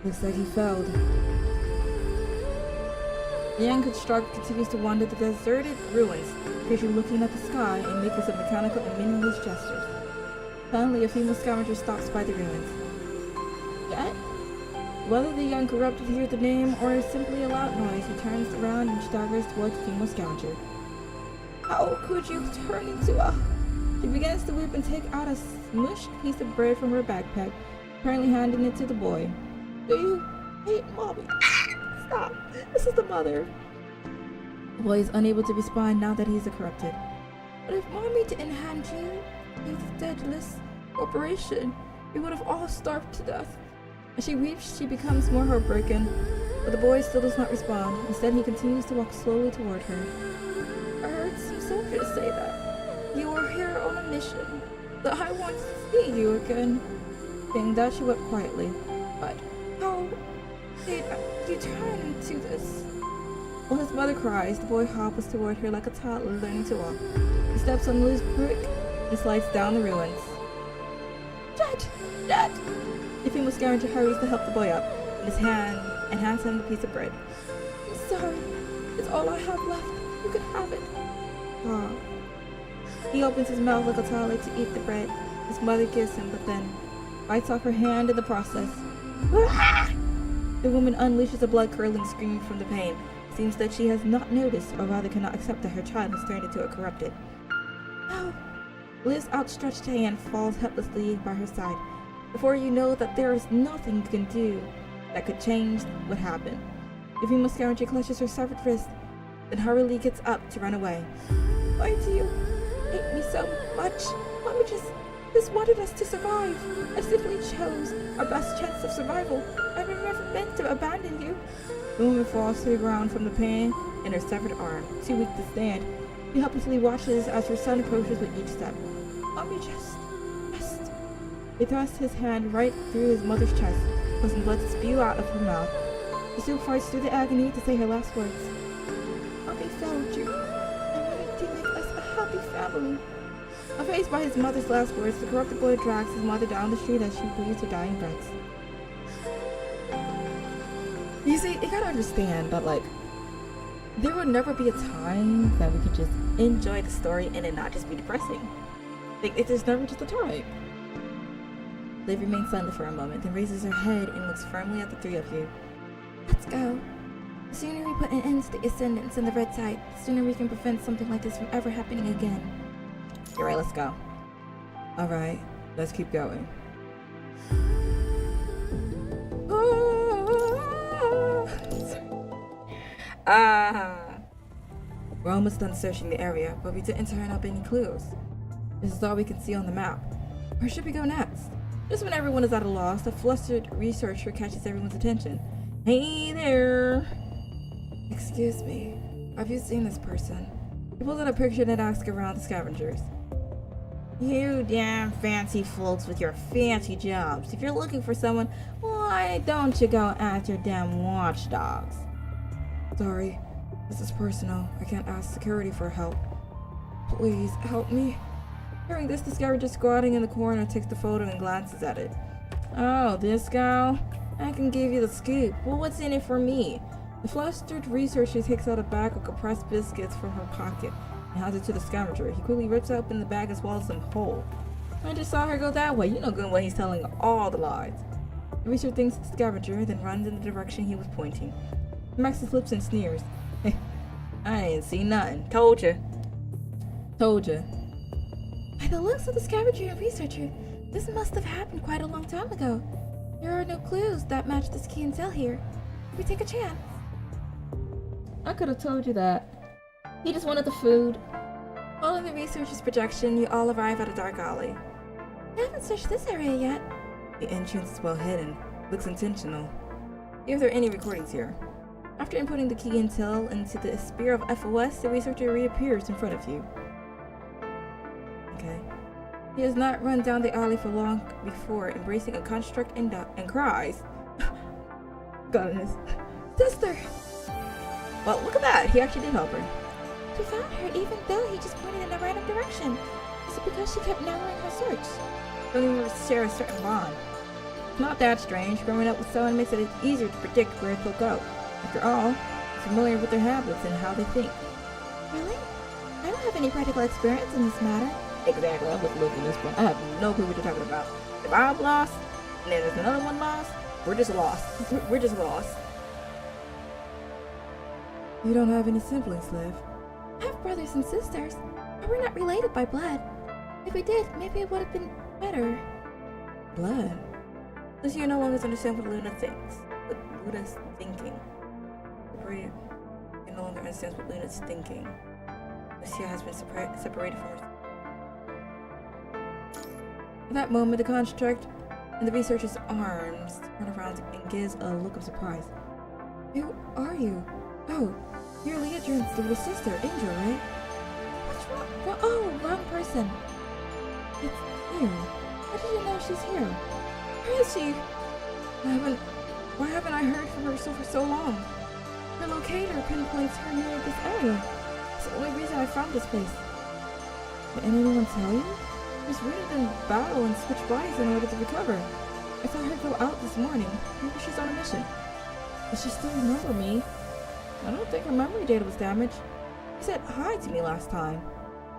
Looks like he failed. The young constructor continues to wander the deserted ruins, occasionally looking at the sky and making some mechanical and meaningless gestures. Finally, a female scavenger stops by the ruins. Yet, whether the young corrupted hears the name or is simply a loud noise, he turns around and staggers towards the female scavenger. How could you turn into a... She begins to weep and take out a smushed piece of bread from her backpack, apparently handing it to the boy. Do you hate mommy? Stop! This is the mother. The boy is unable to respond now that he's a corrupted. But if mommy didn't hand you the deadless corporation, we would have all starved to death. As she weeps, she becomes more heartbroken, but the boy still does not respond. Instead, he continues to walk slowly toward her. I heard some soldiers say that you were here on a mission, that I want to see you again. Saying that, she wept quietly. But how did you turn into this? While his mother cries, the boy hobbles toward her like a toddler learning to walk. He steps on a loose brick and slides down the ruins. Dad! The female scavenger hurries to help the boy up in his hand and hands him the piece of bread. I'm sorry. It's all I have left. You can have it. Ah. He opens his mouth like a toddler to eat the bread. His mother gives him, but then bites off her hand in the process. The woman unleashes a blood-curdling scream from the pain. Seems that she has not noticed, or rather cannot accept that her child has turned into a corrupted. No, Liv's outstretched hand falls helplessly by her side. Before you know that there is nothing you can do that could change what happened. The female scavenger clutches her severed wrist, then hurriedly gets up to run away. Why do you hate me so much? Mommy just wanted us to survive. I simply chose our best chance of survival. I were never meant to abandon you. The woman falls to the ground from the pain in her severed arm, too weak to stand. She helplessly watches as her son approaches with each step. Mommy, just. He thrusts his hand right through his mother's chest, causing blood to spew out of her mouth. She still fights through the agony to say her last words. Mommy failed you. I wanted to make us a happy family. Amazed by his mother's last words, the corrupted boy drags his mother down the street as she breathes her dying breaths. You see, you gotta understand that, like, there will never be a time that we could just enjoy the story and it not just be depressing. Like, there's never just a time. Liv remains silent for a moment, then raises her head and looks firmly at the three of you. Let's go. The sooner we put an end to the ascendants and the red tide, the sooner we can prevent something like this from ever happening again. You're right, let's go. Alright, let's keep going. We're almost done searching the area, but we didn't turn up any clues. This is all we can see on the map. Where should we go next? Just when everyone is at a loss, a flustered researcher catches everyone's attention. Hey there! Excuse me, have you seen this person? He pulls out a picture and asks around the scavengers. You damn fancy folks with your fancy jobs. If you're looking for someone, why don't you go ask your damn watchdogs? Sorry, this is personal. I can't ask security for help. Please, help me. Hearing this, the scavenger squatting in the corner takes the photo and glances at it. Oh, this gal? I can give you the scoop. Well, what's in it for me? The flustered researcher takes out a bag of compressed biscuits from her pocket and hands it to the scavenger. He quickly rips open the bag and swallows them whole. I just saw her go that way. You know good well he's telling all the lies. The researcher thanks the scavenger, then runs in the direction he was pointing. He smacks his lips and sneers. Hey, I ain't seen nothing. Told ya. Told ya. By the looks of the scavenger and researcher, this must have happened quite a long time ago. There are no clues that match this key and tell here. We take a chance. I could have told you that. He just wanted the food. Following the researcher's projection, you all arrive at a dark alley. I haven't searched this area yet. The entrance is well hidden. Looks intentional. If there are any recordings here. After inputting the key intel into the Spear of FOS, the researcher reappears in front of you. Okay. He has not run down the alley for long before embracing a construct and cries. Goodness. Sister! Well, look at that. He actually did help her. We found her even though he just pointed in a random direction. Is it because she kept narrowing her search? Don't even share a certain bond. It's not that strange. Growing up with someone makes it easier to predict where they'll go. After all, you're familiar with their habits and how they think. Really? I don't have any practical experience in this matter. Exactly, I'm with Luke in this one. I have no clue what you're talking about. If I'm lost, and then there's another one lost, we're just lost. We're just lost. You don't have any siblings, Liv. I have brothers and sisters, but we're not related by blood. If we did, maybe it would have been better. Blood? Because you no longer understand what Luna thinks. What Luna's thinking. You no longer understands what Luna's thinking. Lucia has been separated from her. At that moment, the construct in the researcher's arms turn around and gives a look of surprise. Who are you? Oh, you're Leodrin's little sister, Angel, right? What's wrong? Well, oh, wrong person. It's you. How did you know she's here? Where is she? Why haven't I heard from her for so long? Her locator pinpoints her near this area. It's the only reason I found this place. Did anyone tell you? Miss Rita didn't battle and switch bodies in order to recover. I saw her go out this morning. Maybe she's on a mission. Does she still remember me? I don't think her memory data was damaged. She said hi to me last time.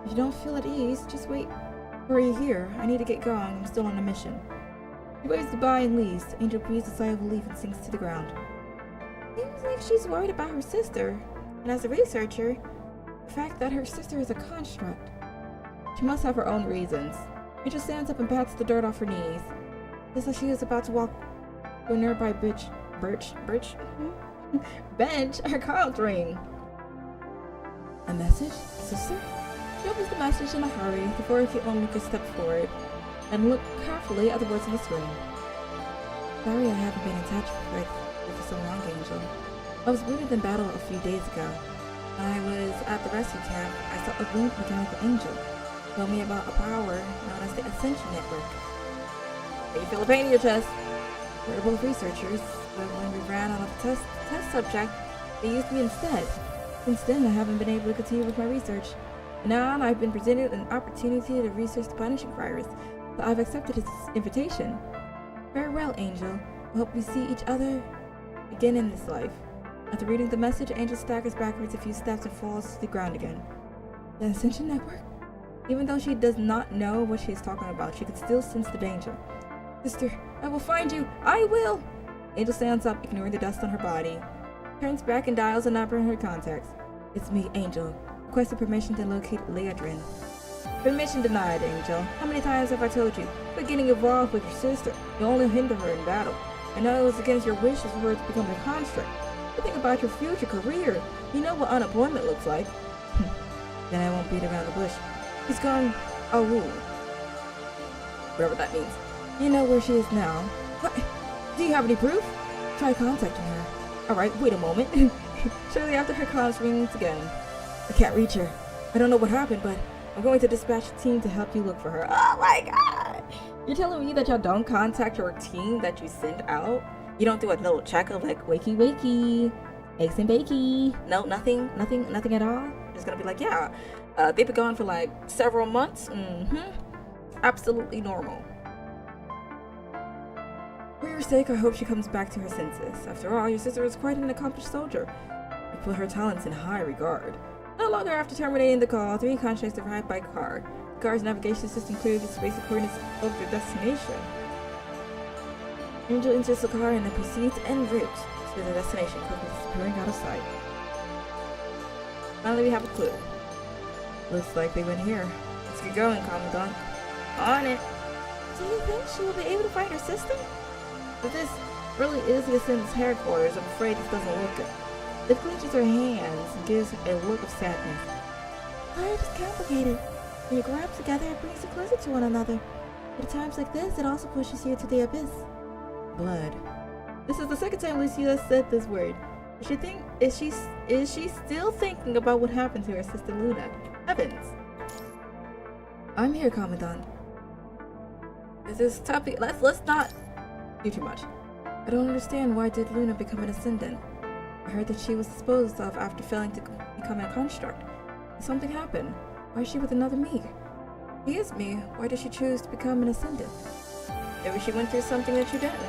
If you don't feel at ease, just wait. Where are you here? I need to get going. I'm still on a mission. She waves goodbye and leaves. Angel breathes a sigh of relief and sinks to the ground. Seems like she's worried about her sister. And as a researcher, the fact that her sister is a construct. She must have her own reasons. Angel stands up and pats the dirt off her knees. Just as she is about to walk to a nearby bench, her cards ring. A message, sister? She opens the message in a hurry before a few onlookers step forward and look carefully at the words on the screen. Sorry I haven't been in touch with you for so long, Angel. I was wounded in battle a few days ago. When I was at the rescue camp, I saw a wounded mechanical angel. Told me about a power known as the Ascension Network. You feel the pain in your chest. We're both researchers, but when we ran out of test subject, they used me instead. Since then, I haven't been able to continue with my research. Now I've been presented an opportunity to research the punishing virus, so I've accepted his invitation. Farewell, Angel. I hope we see each other again in this life. After reading the message, Angel staggers backwards a few steps and falls to the ground again. The Ascension Network? Even though she does not know what she is talking about, she can still sense the danger. Sister, I will find you! I will! Angel stands up, ignoring the dust on her body. Turns back and dials a number in her contacts. It's me, Angel. Requested permission to locate Leodrin. Permission denied, Angel. How many times have I told you? Quit getting involved with your sister. You only hinder her in battle. I know it was against your wishes for her to become a construct. But think about your future career. You know what unemployment looks like. Then I won't beat around the bush. He's gone. Oh, whatever that means. You know where she is now. What? Do you have any proof? Try contacting her. Alright, wait a moment. Shortly after her comms rings again. I can't reach her. I don't know what happened, but I'm going to dispatch a team to help you look for her. Oh my god! You're telling me that y'all don't contact your team that you send out? You don't do a little check of like, wakey, eggs and bakey. No, nothing at all? Just gonna be like, yeah, they've been gone for like several months. Absolutely normal. For your sake, I hope she comes back to her senses. After all, your sister is quite an accomplished soldier. You put her talents in high regard. No longer after terminating the call, 3 contracts arrived by car. The car's navigation system cleared the space coordinates of their destination. Angel enters the car and then proceeds en route to the destination, quickly disappearing out of sight. Finally, we have a clue. Looks like they went here. Let's get going, Commandant. On it! Do you think she will be able to find her sister? If this really is the Ascendant's headquarters, I'm afraid this doesn't look good. It clenches her hands and gives a look of sadness. Life is complicated. When you grow up together, it brings you closer to one another. But at times like this, it also pushes you to the abyss. Blood. This is the second time Lucy has said this word. Is she still thinking about what happened to her sister Luna? Heavens. I'm here, Commandant. This topic, let's not do too much. I don't understand, why did Luna become an Ascendant? I heard that she was disposed of after failing to become a construct. Did something happen? Why is she with another me? He is me. Why did she choose to become an Ascendant? Maybe she went through something that you didn't.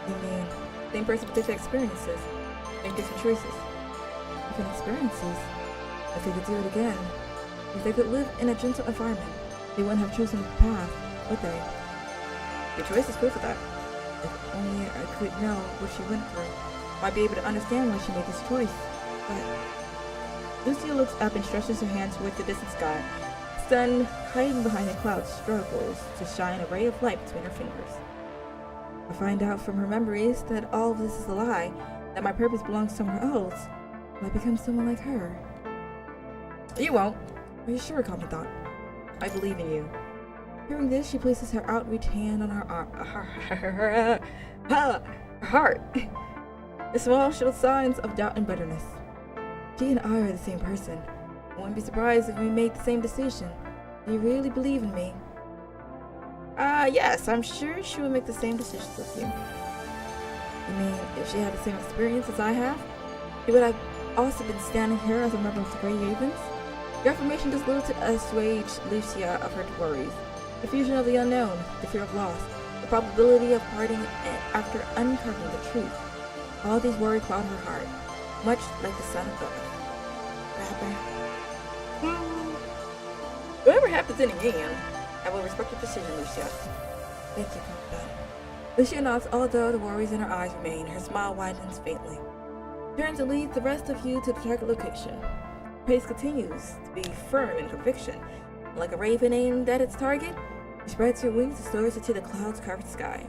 I mean, same person with different experiences. Make different choices. Different experiences? If they could do it again, if they could live in a gentle environment, they wouldn't have chosen the path, would they? Your choice is proof of that. If only I could know what she went through, might be able to understand why she made this choice. But Lucia looks up and stretches her hand towards the distant sky. The sun, hiding behind the clouds, struggles to shine a ray of light between her fingers. I find out from her memories that all of this is a lie, that my purpose belongs somewhere else. Will I become someone like her? You won't. Are you sure, Commandant? I believe in you. Hearing this, she places her outreached hand on her heart. The small showed signs of doubt and bitterness. She and I are the same person. I wouldn't be surprised if we made the same decision. Do you really believe in me? Yes, I'm sure she would make the same decisions with you. I mean, if she had the same experience as I have, she would have also been standing here as a member of the Grey Ravens. Your information does little to assuage Lucia of her worries. The fusion of the unknown, the fear of loss, the probability of parting after uncovering the truth. All these worries cloud her heart, much like the sun above. Whatever happens in the end, I will respect your decision, Lucia. Thank you, Commandant. Lucia nods, although the worries in her eyes remain. Her smile widens faintly. Turns and leads the rest of you to the target location. Pace continues to be firm in conviction. Like a raven aimed at its target, she spreads her wings and soars into the clouds-covered sky.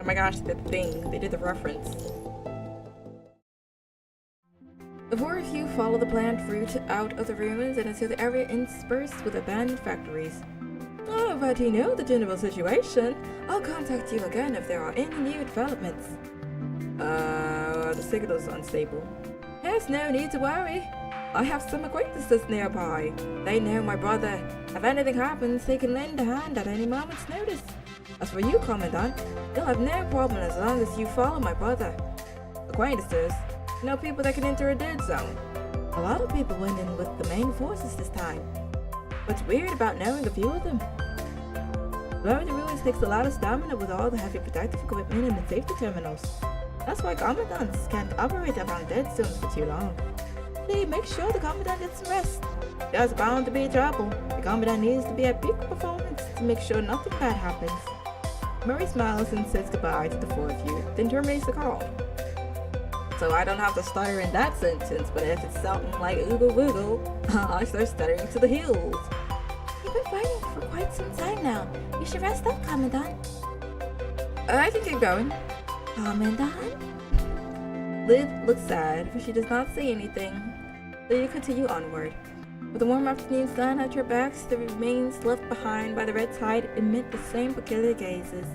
Oh my gosh, the thing. They did the reference. The four of you follow the planned route out of the ruins and until the area interspersed with abandoned factories. Oh, but you know the general situation. I'll contact you again if there are any new developments. The signal's unstable. There's no need to worry. I have some acquaintances nearby. They know my brother. If anything happens, they can lend a hand at any moment's notice. As for you, Commandant, you'll have no problem as long as you follow my brother. Acquaintances? You know people that can enter a dead zone. A lot of people went in with the main forces this time. What's weird about knowing a few of them? Blowing the ruins takes a lot of stamina with all the heavy protective equipment and the safety terminals. That's why commandants can't operate around dead zones for too long. They make sure the commandant gets some rest. There's bound to be trouble. The commandant needs to be at peak performance to make sure nothing bad happens. Murray smiles and says goodbye to the four of you, then terminates the call. So I don't have to stutter in that sentence, but if it's something like oogle woogle, I start stuttering to the heels. You've been fighting for quite some time now. You should rest up, Commandant. I can keep going. Commandant? Liv looks sad, but she does not say anything. So you continue onward. With the warm afternoon sun at your backs, the remains left behind by the red tide emit the same peculiar gazes,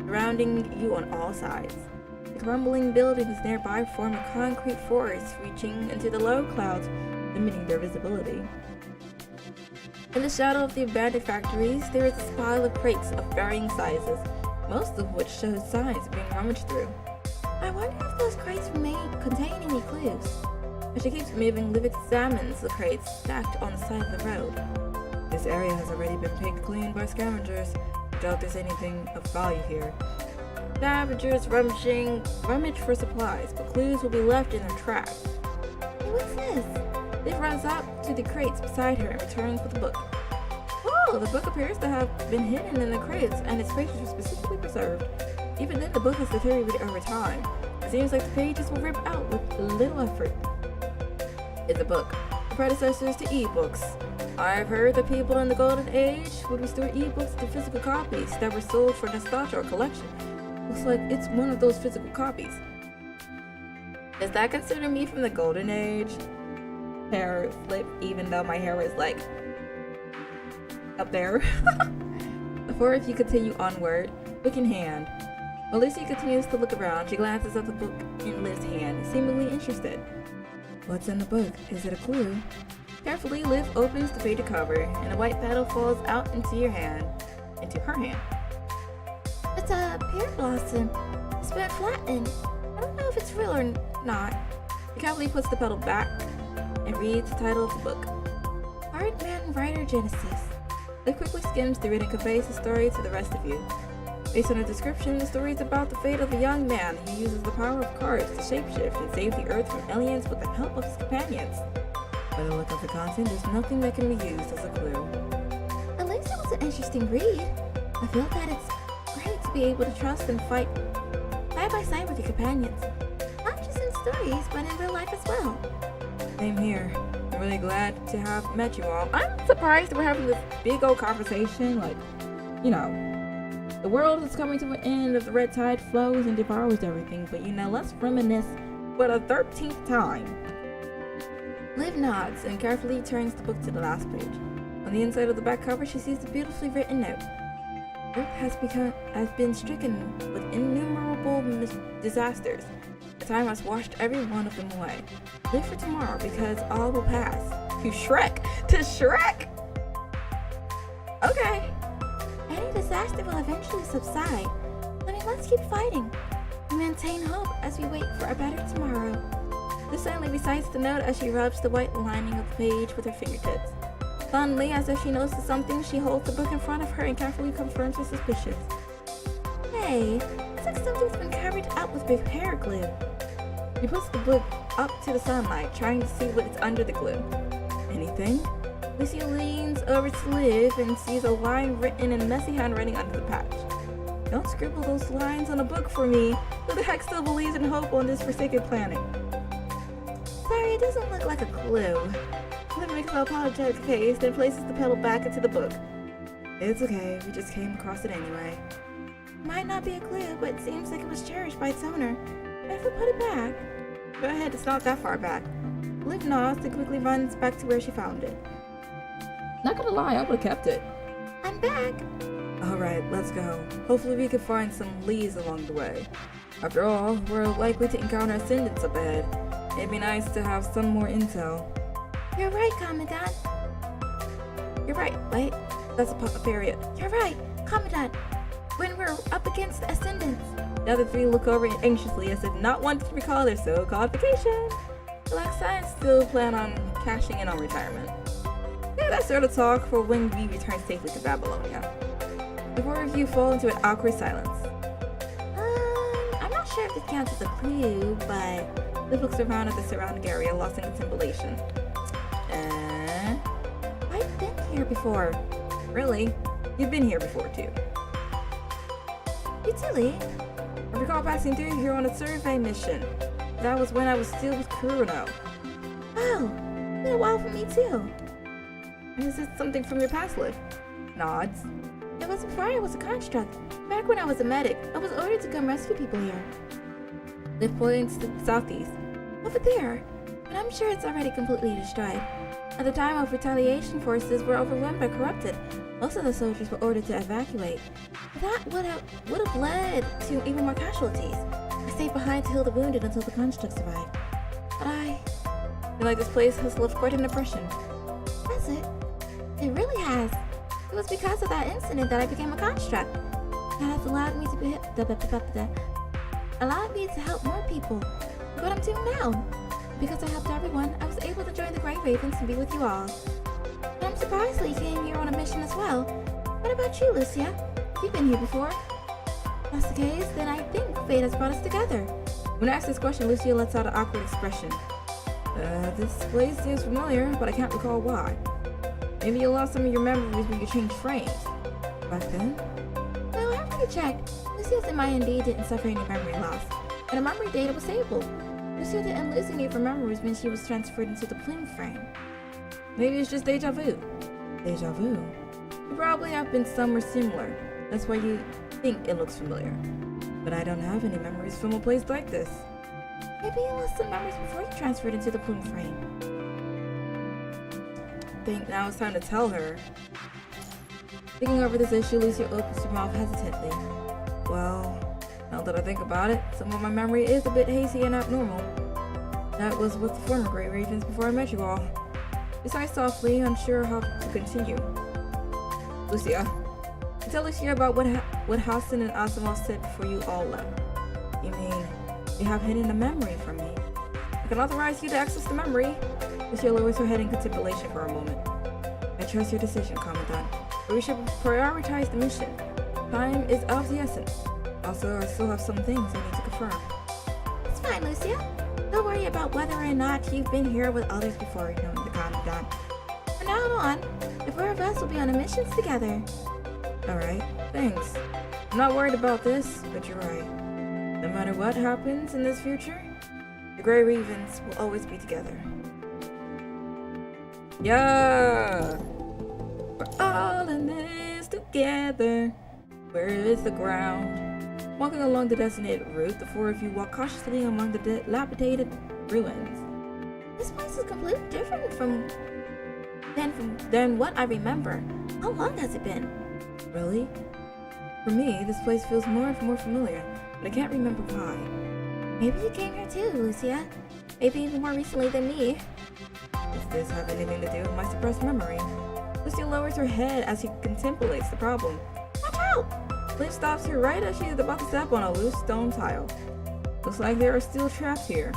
surrounding you on all sides. The crumbling buildings nearby form a concrete forest reaching into the low clouds, limiting their visibility. In the shadow of the abandoned factories, there is a pile of crates of varying sizes, most of which show signs of being rummaged through. I wonder if those crates contain any clues. As she keeps moving, Liv examines the crates stacked on the side of the road. This area has already been picked clean by scavengers. I doubt there's anything of value here. Scavengers rummage for supplies, but clues will be left in their trash. Hey, what's this? Liv runs up to the crates beside her and returns with a book. Oh, the book appears to have been hidden in the crates, and its pages were specifically preserved. Even then, the book has deteriorated over time. It seems like the pages will rip out with little effort. It's a book. The predecessors to ebooks. I've heard that people in the Golden Age would restore ebooks to physical copies that were sold for nostalgia or collection. Looks like it's one of those physical copies. Does that consider me from the Golden Age? Hair flip, even though my hair is like up there. The four of you continue onward, book in hand. While Lucy continues to look around, she glances at the book in Liv's hand, seemingly interested. What's in the book? Is it a clue? Carefully, Liv opens the faded cover, and a white petal falls out into her hand. It's a pear blossom. It's been flattened. I don't know if it's real or not. She carefully puts the petal back and reads the title of the book. Birdman Writer Genesis. Liv quickly skims through it and conveys the story to the rest of you. Based on the description, the story is about the fate of a young man who uses the power of cards to shapeshift and save the Earth from aliens with the help of his companions. By the look of the content, there's nothing that can be used as a clue. At least it was an interesting read. I feel that it's great to be able to trust and fight side by side with your companions. Not just in stories, but in real life as well. Same here. I'm really glad to have met you all. I'm surprised we're having this big old conversation. Like, you know, the world is coming to an end as the red tide flows and devours everything. But you know, let's reminisce for the 13th time. Liv nods and carefully turns the book to the last page. On the inside of the back cover, she sees a beautifully written note. Earth has been stricken with innumerable disasters. The time has washed every one of them away. Live for tomorrow because all will pass. To Shrek! To Shrek! Okay. Any disaster will eventually subside. Let's keep fighting and maintain hope as we wait for a better tomorrow. Liv silently recites the note as she rubs the white lining of the page with her fingertips. Suddenly, as if she notices something, she holds the book in front of her and carefully confirms her suspicions. Hey, it's like something's been covered up with repair glue. She puts the book up to the sunlight, trying to see what's under the glue. Anything? Lucy leans over to Liv and sees a line written in messy handwriting under the patch. Don't scribble those lines on a book for me. Who the heck still believes in hope on this forsaken planet? Sorry, it doesn't look like a clue. Flynn makes an apologetic face, then places the petal back into the book. It's okay, we just came across it anyway. Might not be a clue, but it seems like it was cherished by its owner. If we put it back? Go ahead, it's not that far back. Liv nods and quickly runs back to where she found it. Not gonna lie, I would've kept it. I'm back. Alright, let's go. Hopefully we can find some leads along the way. After all, we're likely to encounter ascendants up ahead. It'd be nice to have some more intel. You're right, Commandant. You're right, wait. That's a period. You're right, Commandant. When we're up against the Ascendants. The other three look over anxiously as if not wanting to recall their so-called vacation. Alexa and still plan on cashing in on retirement. Yeah, that sort of talk for when we return safely to Babylonia. The four of you fall into an awkward silence. I'm not sure if this counts as a clue, but Liv looks around at the surrounding area, lost in contemplation. I've been here before. Really? You've been here before too. You too, Lee. I recall passing through here on a survey mission. That was when I was still with Kurono. Oh, been a while for me too. Is this something from your past life? Nods. It was before I was a construct. Back when I was a medic, I was ordered to come rescue people here. Liv points to the southeast. Over there, but I'm sure it's already completely destroyed. At the time of retaliation, forces were overwhelmed by corrupted. Most of the soldiers were ordered to evacuate. That would have led to even more casualties. I stayed behind to heal the wounded until the construct survived. But I feel like this place has left quite an impression. Has it? It really has. It was because of that incident that I became a construct. That has allowed me to help more people. But I'm doing now. Because I helped everyone, I was able to join the Grey Ravens and be with you all. But I'm surprised Lee came here on a mission as well. What about you, Lucia? You've been here before. If that's the case, then I think fate has brought us together. When I ask this question, Lucia lets out an awkward expression. This place seems familiar, but I can't recall why. Maybe you lost some of your memories when you changed frames. Back then? No, I already checked. Lucia's MIND didn't suffer any memory loss, and her memory data was stable. Lucia didn't lose any of her memories when she was transferred into the plume frame. Maybe it's just deja vu. Deja vu? You probably have been somewhere similar. That's why you think it looks familiar. But I don't have any memories from a place like this. Maybe you lost some memories before you transferred into the plume frame. I think now it's time to tell her. Thinking over this issue, Lucia opens her mouth hesitantly. Well, now that I think about it, some of my memory is a bit hazy and abnormal. That was with the former Grey Ravens before I met you all. She sighed softly, unsure how to continue. Lucia, tell Lucia about what Hassan and Asimov said before you all left. You mean, you have hidden a memory from me? I can authorize you to access the memory. Lucia lowers her head in contemplation for a moment. I trust your decision, Commandant, but we should prioritize the mission. Time is of the essence. Also, I still have some things I need to confirm. It's fine, Lucia. Don't worry about whether or not you've been here with others before knowing the Commandant. From now on, the four of us will be on missions together. Alright, thanks. I'm not worried about this, but you're right. No matter what happens in this future, the Grey Ravens will always be together. Yeah! We're all in this together. Where is the ground? Walking along the designated route, the four of you walk cautiously among the dilapidated ruins. This place is completely different than what I remember. How long has it been? Really? For me, this place feels more and more familiar, but I can't remember why. Maybe you came here too, Lucia. Maybe even more recently than me. Does this have anything to do with my suppressed memory? Lucia lowers her head as she contemplates the problem. Watch out! Liv stops her right as she is about to step on a loose stone tile. Looks like there are still traps here.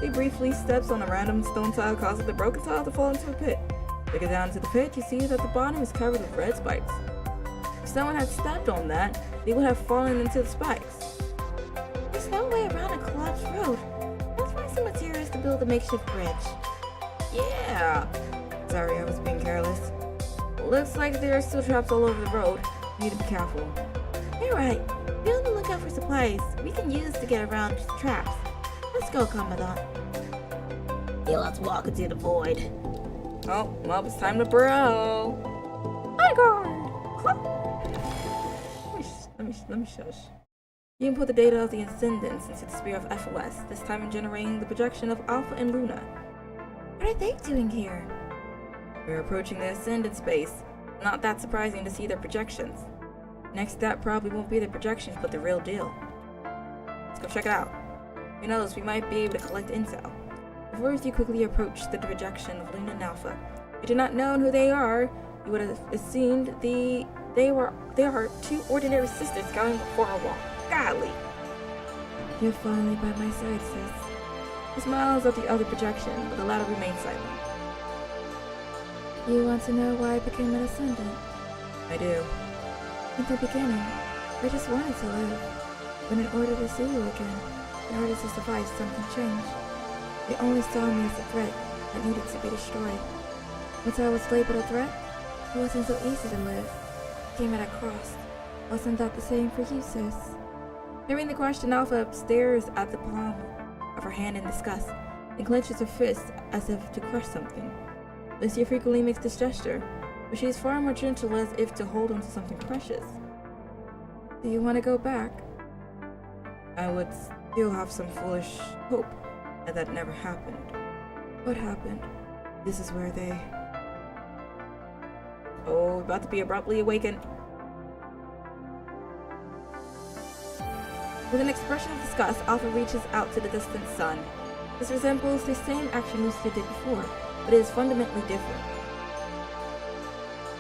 She briefly steps on a random stone tile, causing the broken tile to fall into a pit. Looking down into the pit, you see that the bottom is covered with red spikes. If someone had stepped on that, they would have fallen into the spikes. There's no way around a collapsed road. Let's find some materials to build a makeshift bridge. Yeah! Sorry, I was being careless. Looks like there are still traps all over the road. Need to be careful. You're right. Be on the lookout for supplies we can use to get around traps. Let's go, Commandant. Yeah, let's walk into the void. Oh, well, it's time to bro. Let me shush. You input the data of the ascendants into the sphere of FOS, this time generating the projection of Alpha and Luna. What are they doing here? We're approaching the ascendant space. Not that surprising to see their projections. Next step probably won't be the projections, but the real deal. Let's go check it out. Who knows, we might be able to collect intel. Before you quickly approach the projection of Luna and Alpha, if you did not know who they are, you would have assumed they are two ordinary sisters going for a walk. Golly! You're finally by my side, sis. He smiles at the other projection, but the latter remains silent. You want to know why I became an ascendant? I do. In the beginning, I just wanted to live. But in order to see you again, in order to survive, something changed. They only saw me as a threat that needed to be destroyed. Once I was labeled a threat, it wasn't so easy to live. It came at a cost. Wasn't that the same for you, sis? Hearing the question, Alpha stares at the palm of her hand in disgust and clenches her fist as if to crush something. Lucia frequently makes this gesture, but she is far more gentle as if to hold on to something precious. Do you want to go back? I would still have some foolish hope that never happened. What happened? This is where they... Oh, about to be abruptly awakened. With an expression of disgust, Alpha reaches out to the distant sun. This resembles the same action Lucia did before, but it is fundamentally different.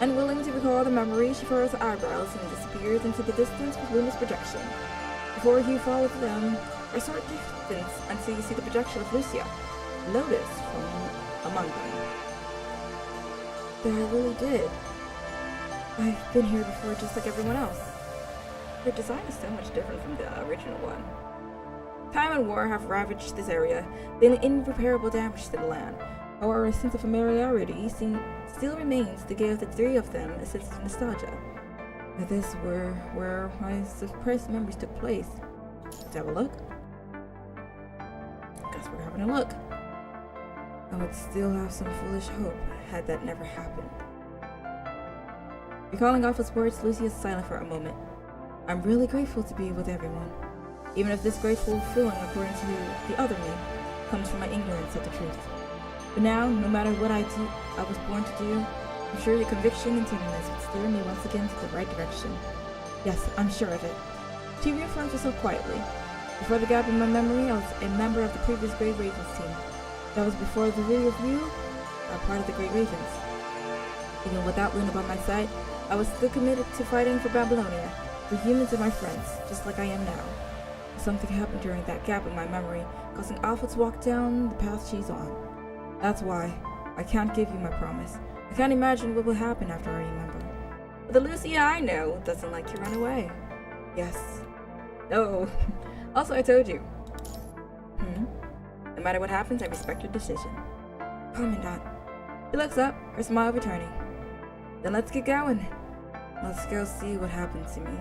Unwilling to recall the memory, she furrows her eyebrows and disappears into the distance with Luna's projection. Before you follow them, a short distance until you see the projection of Lucia, Lotus from among them. There I really did. I've been here before just like everyone else. Their design is so much different from the original one. Time and war have ravaged this area, dealing irreparable damage to the land. However, a sense of familiarity still remains to give the three of them a sense of nostalgia. That this where my suppressed memories took place. Let's have a look. Guess we're having a look. I would still have some foolish hope had that never happened. Recalling Alpha's words, Lucia is silent for a moment. I'm really grateful to be with everyone, even if this grateful feeling, according to the other me, comes from my ignorance of the truth. But now, no matter what I was born to do, I'm sure your conviction and tenderness would steer me once again to the right direction. Yes, I'm sure of it. She reaffirms herself quietly. Before the gap in my memory, I was a member of the previous Grey Ravens team. That was before the three of you are part of the Grey Ravens. Even without Luna by my side, I was still committed to fighting for Babylonia, for humans and my friends, just like I am now. Something happened during that gap in my memory, causing Alpha to walk down the path she's on. That's why I can't give you my promise. I can't imagine what will happen after I remember. But the Lucia I know doesn't like to run away. Yes. No. Also, I told you. No matter what happens, I respect your decision. Commandant. She looks up, her smile returning. Then let's get going. Let's go see what happened to me.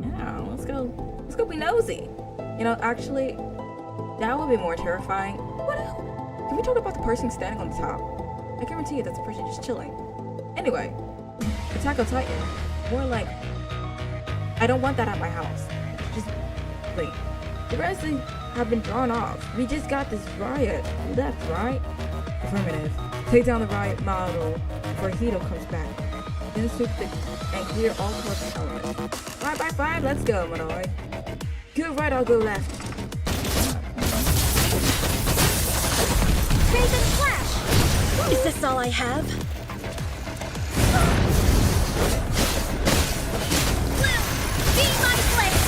Yeah, let's go be nosy. You know, actually, that would be more terrifying. What else? Can we talk about the person standing on the top? I guarantee you that's a person just chilling. Anyway, Attack on Titan. More like, I don't want that at my house. Just, wait. The rest have been drawn off. We just got this riot left, right? Affirmative. Take down the riot model before Hito comes back. Then sweep and clear all corruption elements. 5 by 5, let's go, Monoi. Go right, I'll go left. Raven Flash! Is this all I have? Blue, be my blade!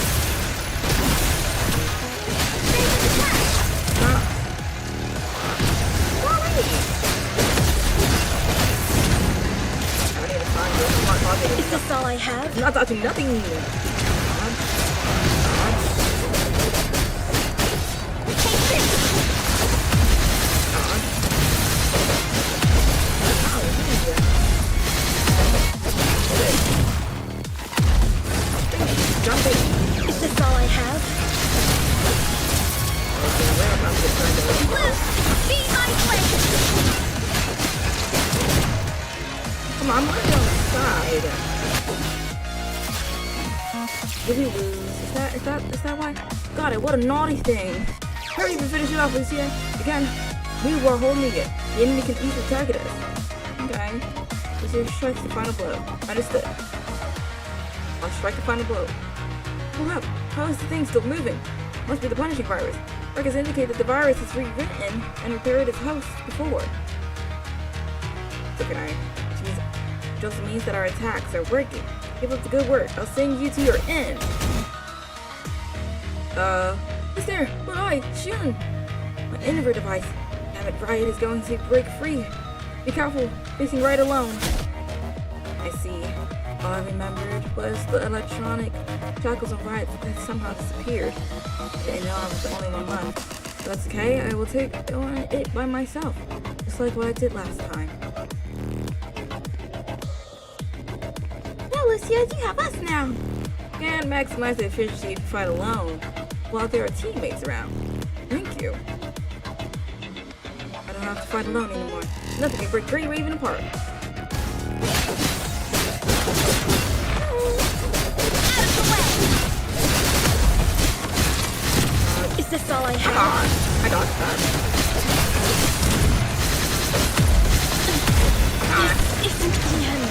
Raven Flash! Is this all I have? I'm not touching nothing. Take this! Is this all I have? Blue, be my blade! Did we lose? Is that why? Got it, what a naughty thing. Hurry up and finish it off, Lucia. Again, we were holding it. The enemy can easily target us. Okay. Lucia strikes the final blow. Understood. I'll strike the final blow. Hold up. How is the thing still moving? Must be the punishing virus. Records indicate that the virus is rewritten and repaired its host before. Okay. Which just means that our attacks are working. Keep up the good work. I'll send you to your end. Who's there? What I? Shun! My inverter device. Damn it, Riot is going to break free. Be careful, facing right alone. I see. All I remembered was the electronic shackles of Riot that somehow disappeared. I didn't know I was the only one left. But that's okay, I will take on it by myself. Just like what I did last time. Now, Lucia, you have us now. Can't maximize the efficiency to fight alone while there are teammates around. Thank you. I don't have to fight alone anymore. Nothing can break Grey Raven apart. Is this all I have? I got that. This isn't the end.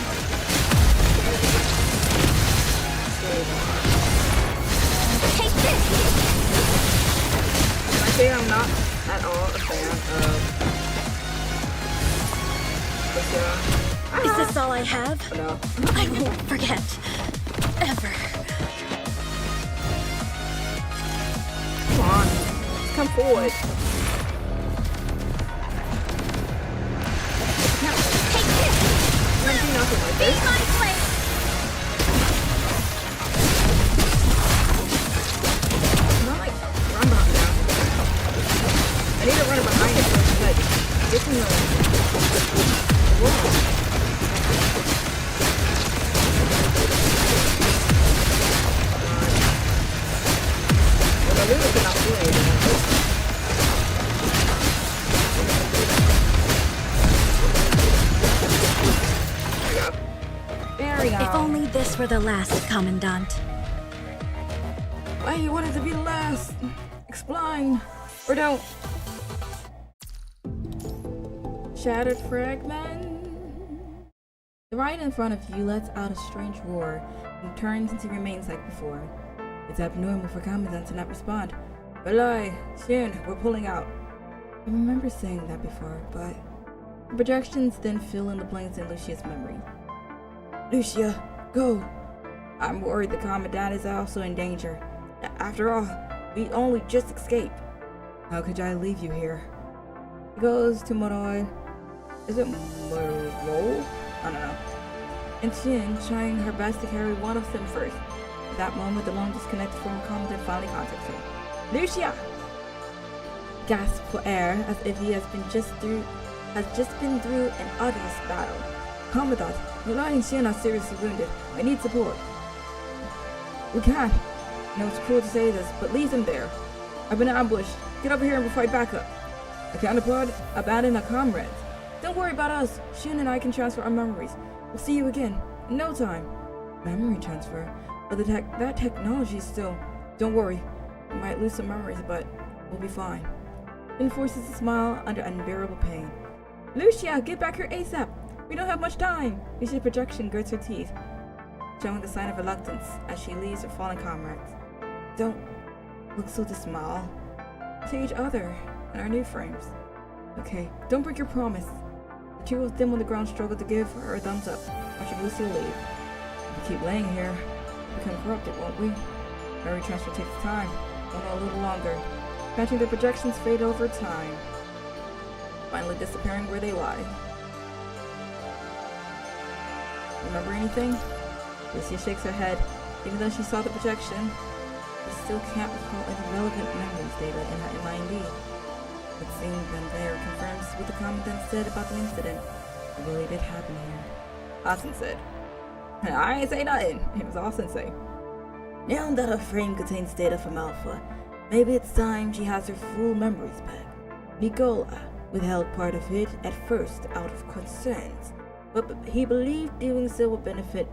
Take this! Can I say I'm not at all a fan of Lucia? Is this all I have? No. I won't forget. Ever. Come on. Come forward. Take this! You can't do nothing like Be this. my slave! Not like run behind now. I need to run behind it so it's like get in the wall. I really cannot do anything. There we go. If only this were the last, Commandant. Why you wanted to be the last? Explain. Or don't. Shattered fragment. The Riot in front of you lets out a strange roar and turns into remains like before. It's abnormal for Commandant to not respond. Belay, Shin, we're pulling out. I remember saying that before, but the projections then fill in the blanks in Lucia's memory. Lucia, go! I'm worried the Commandant is also in danger. After all, we only just escaped. How could I leave you here? He goes to Moroi. Is it Moroi? I don't know. And Shin trying her best to carry one of them first. At that moment, the long disconnected former Commandant finally contacts him. Lucia! Gasp for air, as if he has just been through an arduous battle. Commandant, Mulai and Shin are seriously wounded. I need support. We can't. I know it's cruel to say this, but leave them there. I've been ambushed. Get over here and we'll fight backup. I can't abandon our comrades. Don't worry about us. Shin and I can transfer our memories. We'll see you again. In no time. Memory transfer? But that technology is still... Don't worry. We might lose some memories, but we'll be fine. Shin forces a smile under unbearable pain. Lucia, get back here ASAP. We don't have much time. Lucia's projection grits her teeth, showing the sign of reluctance as she leaves her fallen comrades. Don't look so dismal. To each other and our new frames. Okay, don't break your promise. The two of them on the ground struggle to give her a thumbs up, watching Lucia leave. If we keep laying here, we'll become corrupted, won't we? Memory transfer takes time. Only a little longer. Catching their projections fade over time, finally disappearing where they lie. Remember anything? Lucia shakes her head. Even though she saw the projection, she still can't recall any relevant memories data in her MIND. But seeing them there confirms what the Commandant said about the incident. It really did happen here. Austin said. I ain't say nothing. It was all sensei. Now that her frame contains data from Alpha, maybe it's time she has her full memories back. Nicola withheld part of it at first out of concerns, but he believed doing so would benefit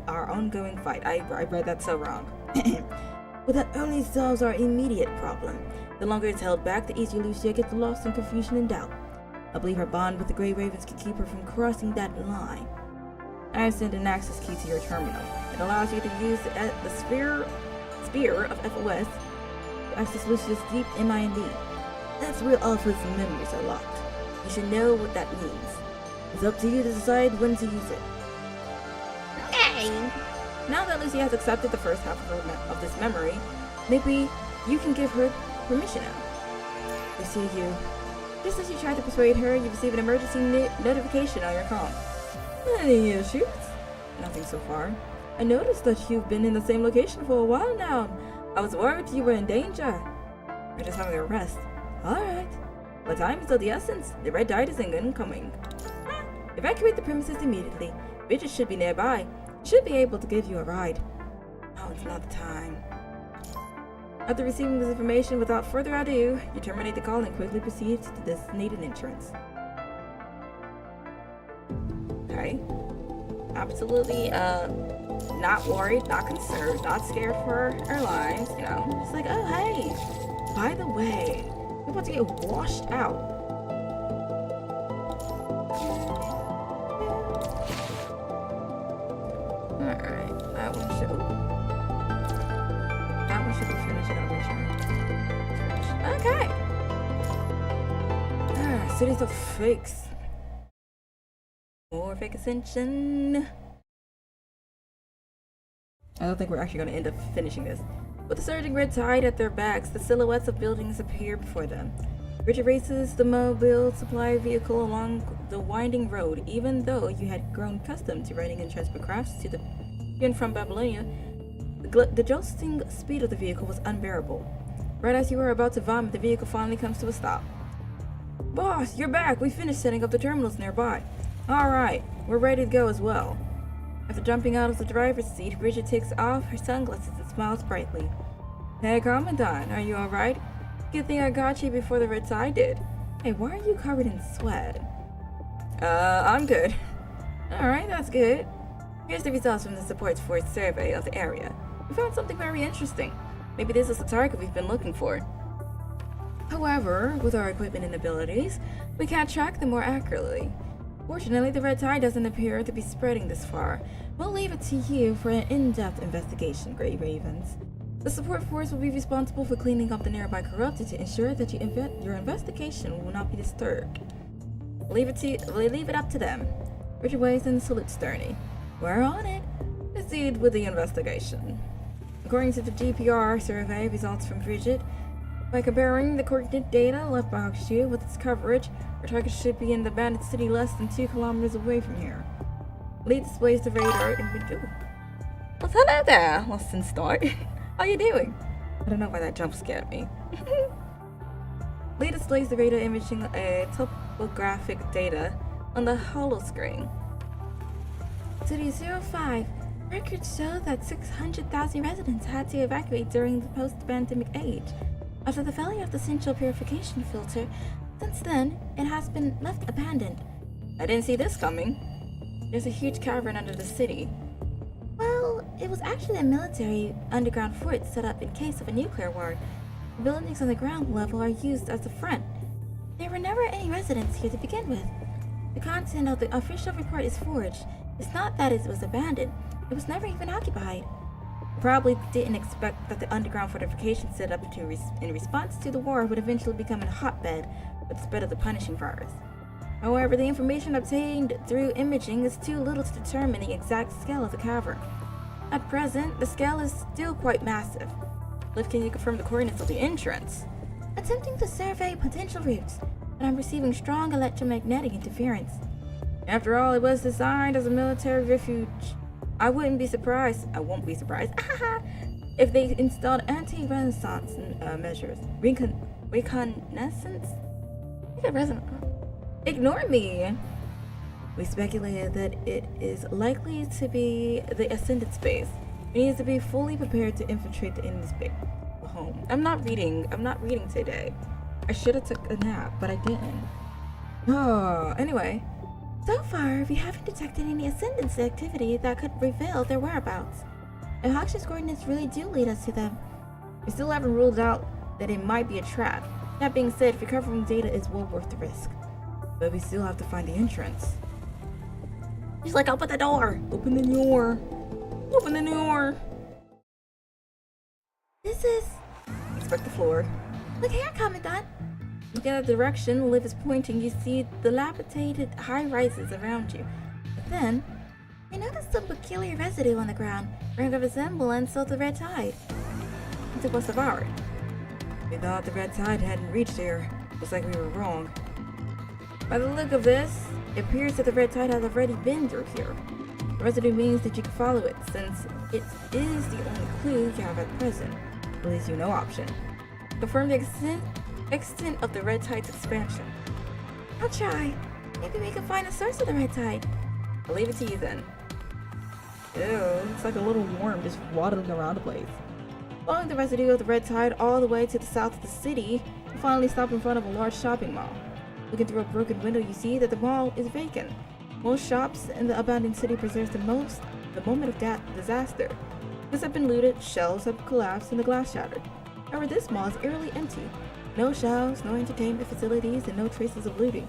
our ongoing fight. I read that so wrong. But that only solves our immediate problem. The longer it's held back, the easier Lucia gets lost in confusion and doubt. I believe her bond with the Grey Ravens can keep her from crossing that line. I have sent an access key to your terminal. It allows you to use the sphere of FOS to access Lucia's deep MIND. That's where Alpha's memories are locked. You should know what that means. It's up to you to decide when to use it. Okay. Now that Lucy has accepted the first half of this memory, maybe you can give her permission now. I see you. Just as you try to persuade her, you receive an emergency notification on your comm. Any issues? Nothing so far. I noticed that you've been in the same location for a while now. I was worried you were in danger. We're just having a rest. Alright. But time is of the essence. The red tide is incoming. Evacuate the premises immediately. Bridget should be nearby. Should be able to give you a ride. Now it's not the time. After receiving this information, without further ado, you terminate the call and quickly proceed to the designated entrance. Okay. Absolutely, not worried, not concerned, not scared for our lives, you know. Just like, oh, hey, by the way, we're about to get washed out. Alright, that one should be finished, I'm pretty sure. Okay. Cities of fakes. More fake ascension. I don't think we're actually going to end up finishing this. With the surging red tide at their backs, the silhouettes of buildings appear before them. Bridget races the mobile supply vehicle along the winding road. Even though you had grown accustomed to riding in transport crafts to and from Babylonia, the jolting speed of the vehicle was unbearable. Right as you were about to vomit, the vehicle finally comes to a stop. Boss, you're back! We finished setting up the terminals nearby. Alright, we're ready to go as well. After jumping out of the driver's seat, Bridget takes off her sunglasses and smiles brightly. Hey, Commandant, are you alright? Good thing I got you before the red tide did. Hey, why are you covered in sweat? I'm good. Alright, that's good. Here's the results from the support force survey of the area. We found something very interesting. Maybe this is the target we've been looking for. However, with our equipment and abilities, we can't track them more accurately. Fortunately, the red tide doesn't appear to be spreading this far. We'll leave it to you for an in-depth investigation, Grey Ravens. The support force will be responsible for cleaning up the nearby corrupted to ensure that your investigation will not be disturbed. We'll leave it up to them. Bridget waves and salutes sternly. We're on it. Proceed with the investigation. According to the GPR survey results from Bridget, by comparing the coordinate data left by Hokushu with its coverage, our target should be in the bandit city less than 2 kilometers away from here. Lead displays the radar image. Well, hello there, Lost in Start. How you doing? I don't know why that jump scared me. Lead displays the radar imaging topographic data on the holo screen. City 05. Records show that 600,000 residents had to evacuate during the post-pandemic age. After the failure of the central purification filter, since then, it has been left abandoned. I didn't see this coming. There's a huge cavern under the city. Well, it was actually a military underground fort set up in case of a nuclear war. The buildings on the ground level are used as the front. There were never any residents here to begin with. The content of the official report is forged. It's not that it was abandoned. It was never even occupied. Probably didn't expect that the underground fortification set up in response to the war would eventually become a hotbed for the spread of the punishing virus. However, the information obtained through imaging is too little to determine the exact scale of the cavern. At present, the scale is still quite massive. Liv, can you confirm the coordinates of the entrance? Attempting to survey potential routes, but I'm receiving strong electromagnetic interference. After all, it was designed as a military refuge. I won't be surprised, if they installed anti-renaissance measures. Reconnaissance? Ignore me! We speculated that it is likely to be the Ascended space. We need to be fully prepared to infiltrate the enemy's base home. I'm not reading today. I should have took a nap, but I didn't. Oh, anyway. So far, we haven't detected any Ascendance activity that could reveal their whereabouts. If Hakshi's coordinates really do lead us to them, we still haven't ruled out that it might be a trap. That being said, recovering data is well worth the risk. But we still have to find the entrance. He's like, open the door! Open the door! Open the door! This is... Inspect the floor. Look here, Commandant! Looking at the direction Liv is pointing, you see dilapidated high-rises around you. But then, I noticed some peculiar residue on the ground, bearing a resemblance of the red tide. It was devoured. We thought the red tide hadn't reached here. Looks like we were wrong. By the look of this, it appears that the red tide has already been through here. The residue means that you can follow it, since it is the only clue you have at present. It leaves you no option. Confirm the extent of the red tide's expansion. I'll try. Maybe we can find the source of the red tide. I'll leave it to you then. Ew, it's like a little worm just waddling around the place. Following the residue of the red tide all the way to the south of the city, you finally stop in front of a large shopping mall. Looking through a broken window, you see that the mall is vacant. Most shops in the abandoned city preserve the moment of disaster. Goods have been looted, shelves have collapsed, and the glass shattered. However, this mall is eerily empty. No shelves, no entertainment facilities, and no traces of looting.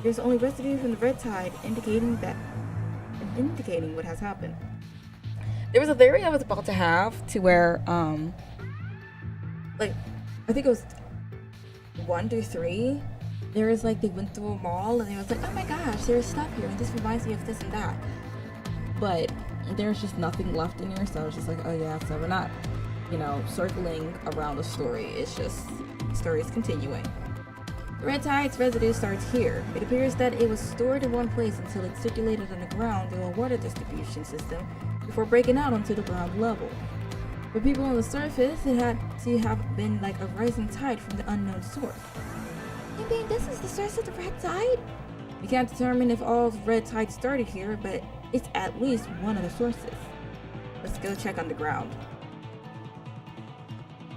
There's only residue from the red tide indicating what has happened. There was a theory I was about to have to where, like, I think it was 1 through 3. There was like, they went through a mall and it was like, oh my gosh, there's stuff here and this reminds me of this and that. But there's just nothing left in here, so I was just like, oh yeah, so we're not, circling around the story. It's just, the story is continuing. The red tide's residue starts here. It appears that it was stored in one place until it circulated on the ground through a water distribution system before breaking out onto the ground level. For people on the surface, it had to have been like a rising tide from the unknown source. You mean this is the source of the red tide? We can't determine if all red tide started here, but it's at least one of the sources. Let's go check on the ground.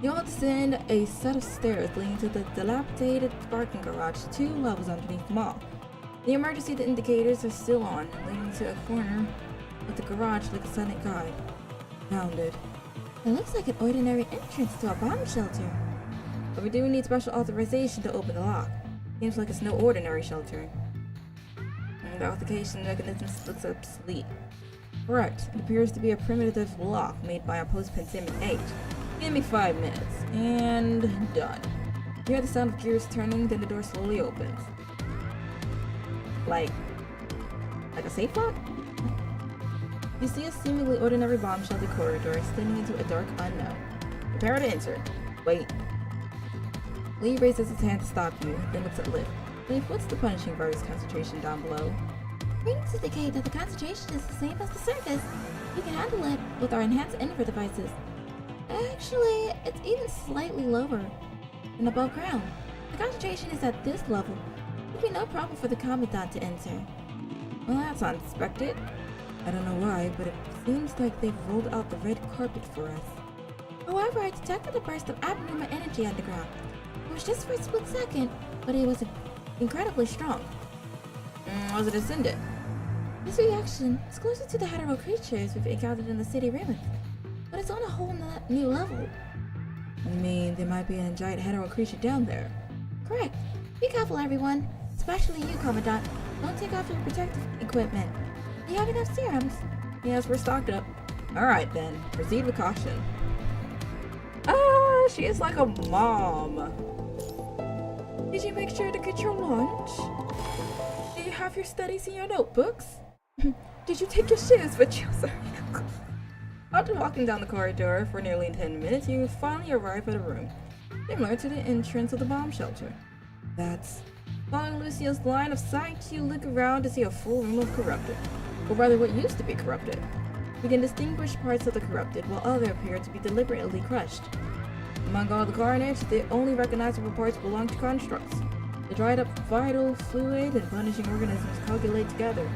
You all descend a set of stairs leading to the dilapidated parking garage 2 levels underneath the mall. The emergency indicators are still on, leading to a corner of the garage like a silent guide. Found it. It looks like an ordinary entrance to a bomb shelter. But we do need special authorization to open the lock. Seems like it's no ordinary shelter. And the authentication mechanism looks obsolete. Correct. It appears to be a primitive lock made by a post-pandemic age. Give me 5 minutes. And done. You hear the sound of gears turning, then the door slowly opens. Like a safe lock? You see a seemingly ordinary bomb shelter corridor extending into a dark unknown. Prepare to enter. Wait. Lee raises his hand to stop you, then looks at Liv. Liv, what's the punishing virus concentration down below? Readings indicate that the concentration is the same as the surface. We can handle it with our enhanced infra devices. Actually, it's even slightly lower than above ground. The concentration is at this level. It would be no problem for the Commandant to enter. Well, that's unexpected. I don't know why, but it seems like they've rolled out the red carpet for us. However, I detected a burst of abnormal energy underground. It was just for a split second, but it was incredibly strong. Was it ascendant? This reaction is closer to the hetero creatures we've encountered in the city ruins, but it's on a whole new level. You mean there might be a giant hetero creature down there? Correct. Be careful, everyone. Especially you, Commandant. Don't take off your protective equipment. Do you have enough serums? Yes, we're stocked up. Alright then, proceed with caution. She is like a mom. Did you make sure to get your lunch? Do you have your studies in your notebooks? Did you take your shoes with you, sir? After walking down the corridor for nearly 10 minutes, you finally arrive at a room similar to the entrance of the bomb shelter. Following Lucio's line of sight, you look around to see a full room of corrupted, or rather what used to be corrupted. You can distinguish parts of the corrupted, while others appear to be deliberately crushed. Among all the carnage, the only recognizable parts belong to constructs. The dried up vital fluid and punishing organisms coagulate together.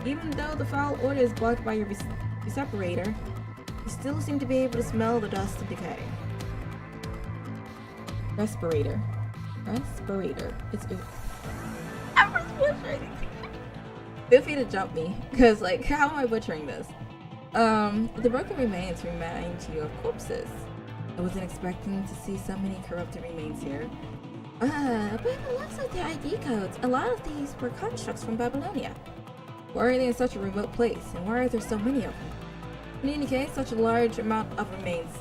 Even though the foul odor is blocked by your separator, you still seem to be able to smell the dust and decay. Respirator. It's I'm butchering. Feel free to jump me, because how am I butchering this? The broken remains remind you of corpses. I wasn't expecting to see so many corrupted remains here. But it looks like the ID codes. A lot of these were constructs from Babylonia. Why are they in such a remote place, and why are there so many of them? In any case, such a large amount of remains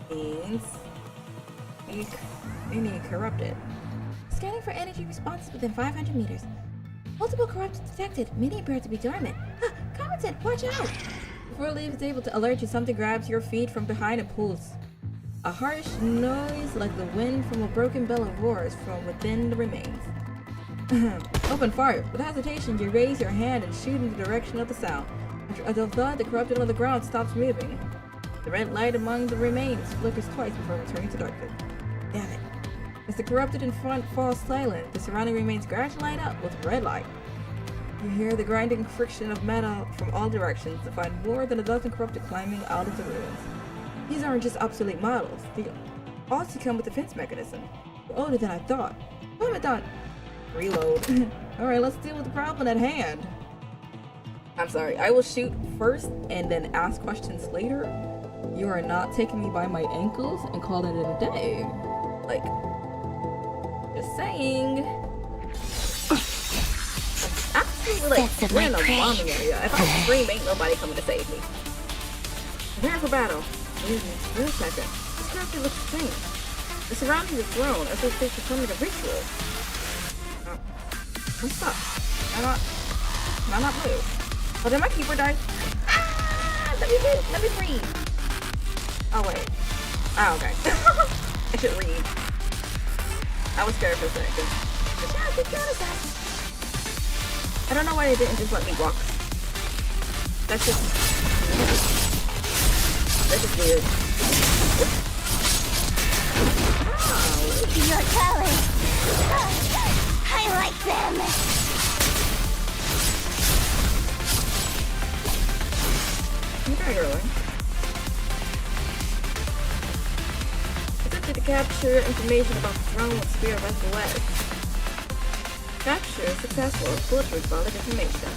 means any corrupted. Scanning for energy responses within 500 meters. Multiple corruptions detected. Many appear to be dormant. Commented, watch out! Before Leaf is able to alert you, something grabs your feet from behind and pulls. A harsh noise like the wind from a broken bell roars from within the remains. Open fire. With hesitation, you raise your hand and shoot in the direction of the sound. Until the corrupted on the ground stops moving. The red light among the remains flickers twice before returning to darkness. Damn it. As the corrupted in front falls silent, the surrounding remains gradually light up with red light. You hear the grinding friction of metal from all directions to find more than a dozen corrupted climbing out of the ruins. These aren't just obsolete models, they also come with defense mechanism. They're older than I thought. What am I done? Reload. Alright, let's deal with the problem at hand. I'm sorry, I will shoot first and then ask questions later. You are not taking me by my ankles and calling it a day. Like, just saying. Absolutely, like, we're in a bombing area. If I scream, ain't nobody coming to save me. Prepare for battle. Wait a second. This character looks strange. The surroundings are thrown as if they're performing a ritual. I'm stuck. Can I not move? Oh, did my keyboard die? Ah! Let me breathe. Oh, wait. Oh, okay. I should read. I was scared for a second. I don't know why they didn't just let me walk. That's just weird. Oh, your talent. I like them. You're very early. Attempted to capture information about the throne with Spear of SOS. Capture successful. Bulletproof solid information.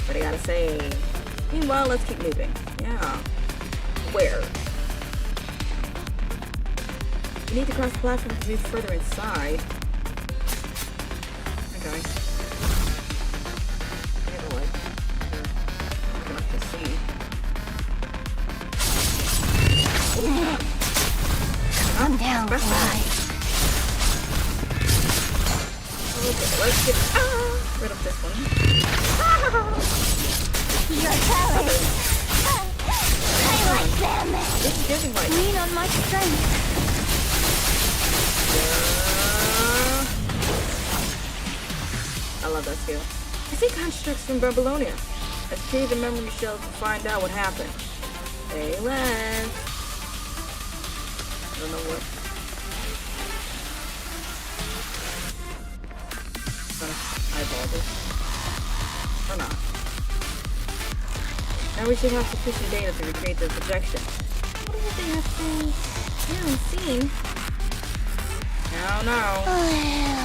What I gotta say. Meanwhile, let's keep moving. Yeah. Where? You need to cross the platform to move further inside. Okay. I gotta like. I'm gonna have to see. Calm down, boy. Okay, let's get rid of this one. Your talent. I like them. This is getting like. Lean on my strength. I love that skill. I see constructs from Babylonia. Let's retrieve the memory shell to find out what happened. Hey, Lance. I don't know what. Eyeball this. Or not. Now we should have sufficient data to recreate the projection. What do they have to seen? I don't know.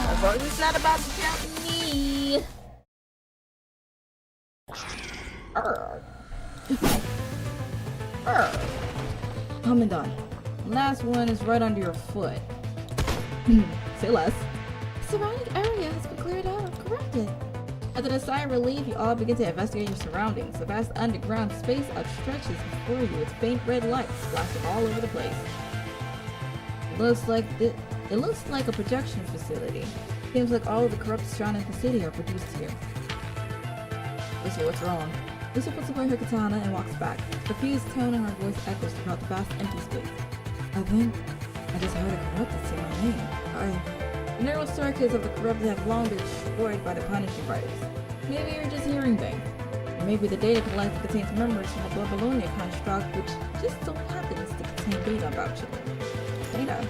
As long as it's not about to jump me. Come and done. Last one is right under your foot. Say less. The surrounding area has been cleared out and corrupted. After a sigh of relief, you all begin to investigate your surroundings. The vast underground space outstretches before you with faint red lights flashing all over the place. It looks like a projection facility. Seems like all of the corrupted surrounding the city are produced here. Lucy, what's wrong? Lucy puts away her katana and walks back. The fused tone in her voice echoes throughout the vast empty space. I think I just heard a corrupted say my name. The narrow circuits of the corrupted have long been destroyed by the punishing writers. Maybe you're just hearing things. Or maybe the data collected contains memories from the Babylonia construct, which just so happens to contain data about you. Data?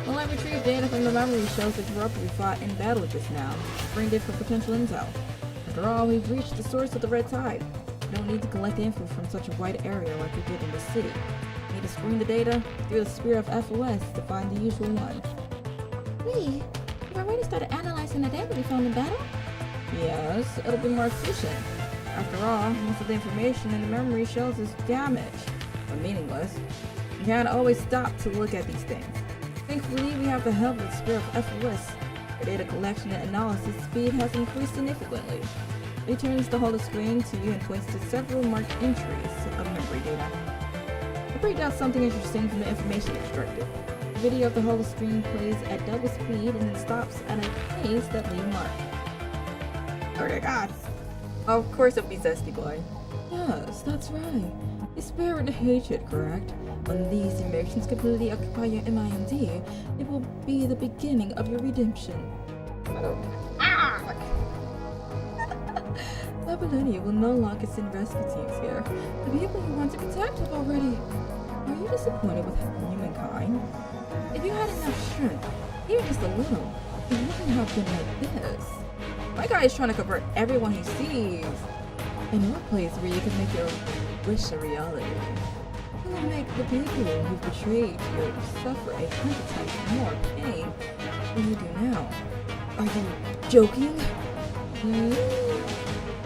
Well, I retrieved data from the memory shows the corrupted we fought in battle just now. Bring it for potential intel. After all, we've reached the source of the red tide. You don't need to collect info from such a wide area like we did in the city. You need to screen the data through the Spear of FOS to find the usual one. Wait, you've already started analyzing the data we found in battle? Yes, it'll be more efficient. After all, most of the information in the memory shells is damaged or meaningless. You can't always stop to look at these things. Thankfully, we have the help of the Spirit of FOS. The data collection and analysis speed has increased significantly. He turns the whole screen to you and points to several marked entries of memory data. I break out something interesting from the information extracted. The video of the whole screen plays at double speed and then stops at a pace that leaves mark. Oh my god! Of course it'll be Zesty Boy. Yes, that's right. The spirit of hatred, correct? When these emotions completely occupy your mind, it will be the beginning of your redemption. Babylonia will no longer send rescue teams here. The people you want to protect have already. Are you disappointed with humankind? If you had enough strength, even just a little, you wouldn't have been like this. My guy is trying to convert everyone he sees. I know a place where you can make your wish a reality. You will make the people who betrayed you suffer 100 times more pain than you do now. Are you joking?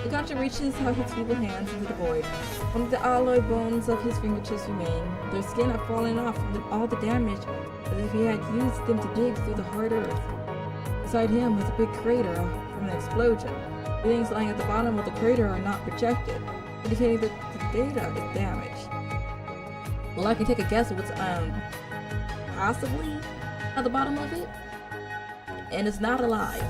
The gotcha reaches out his feeble hands into the void. One of the alloy bones of his fingertips remain. Their skin had fallen off from all the damage, as if he had used them to dig through the hard earth. Beside him was a big crater from an explosion. The things lying at the bottom of the crater are not projected, indicating that the data is damaged. Well, I can take a guess at what's possibly at the bottom of it, and it's not alive.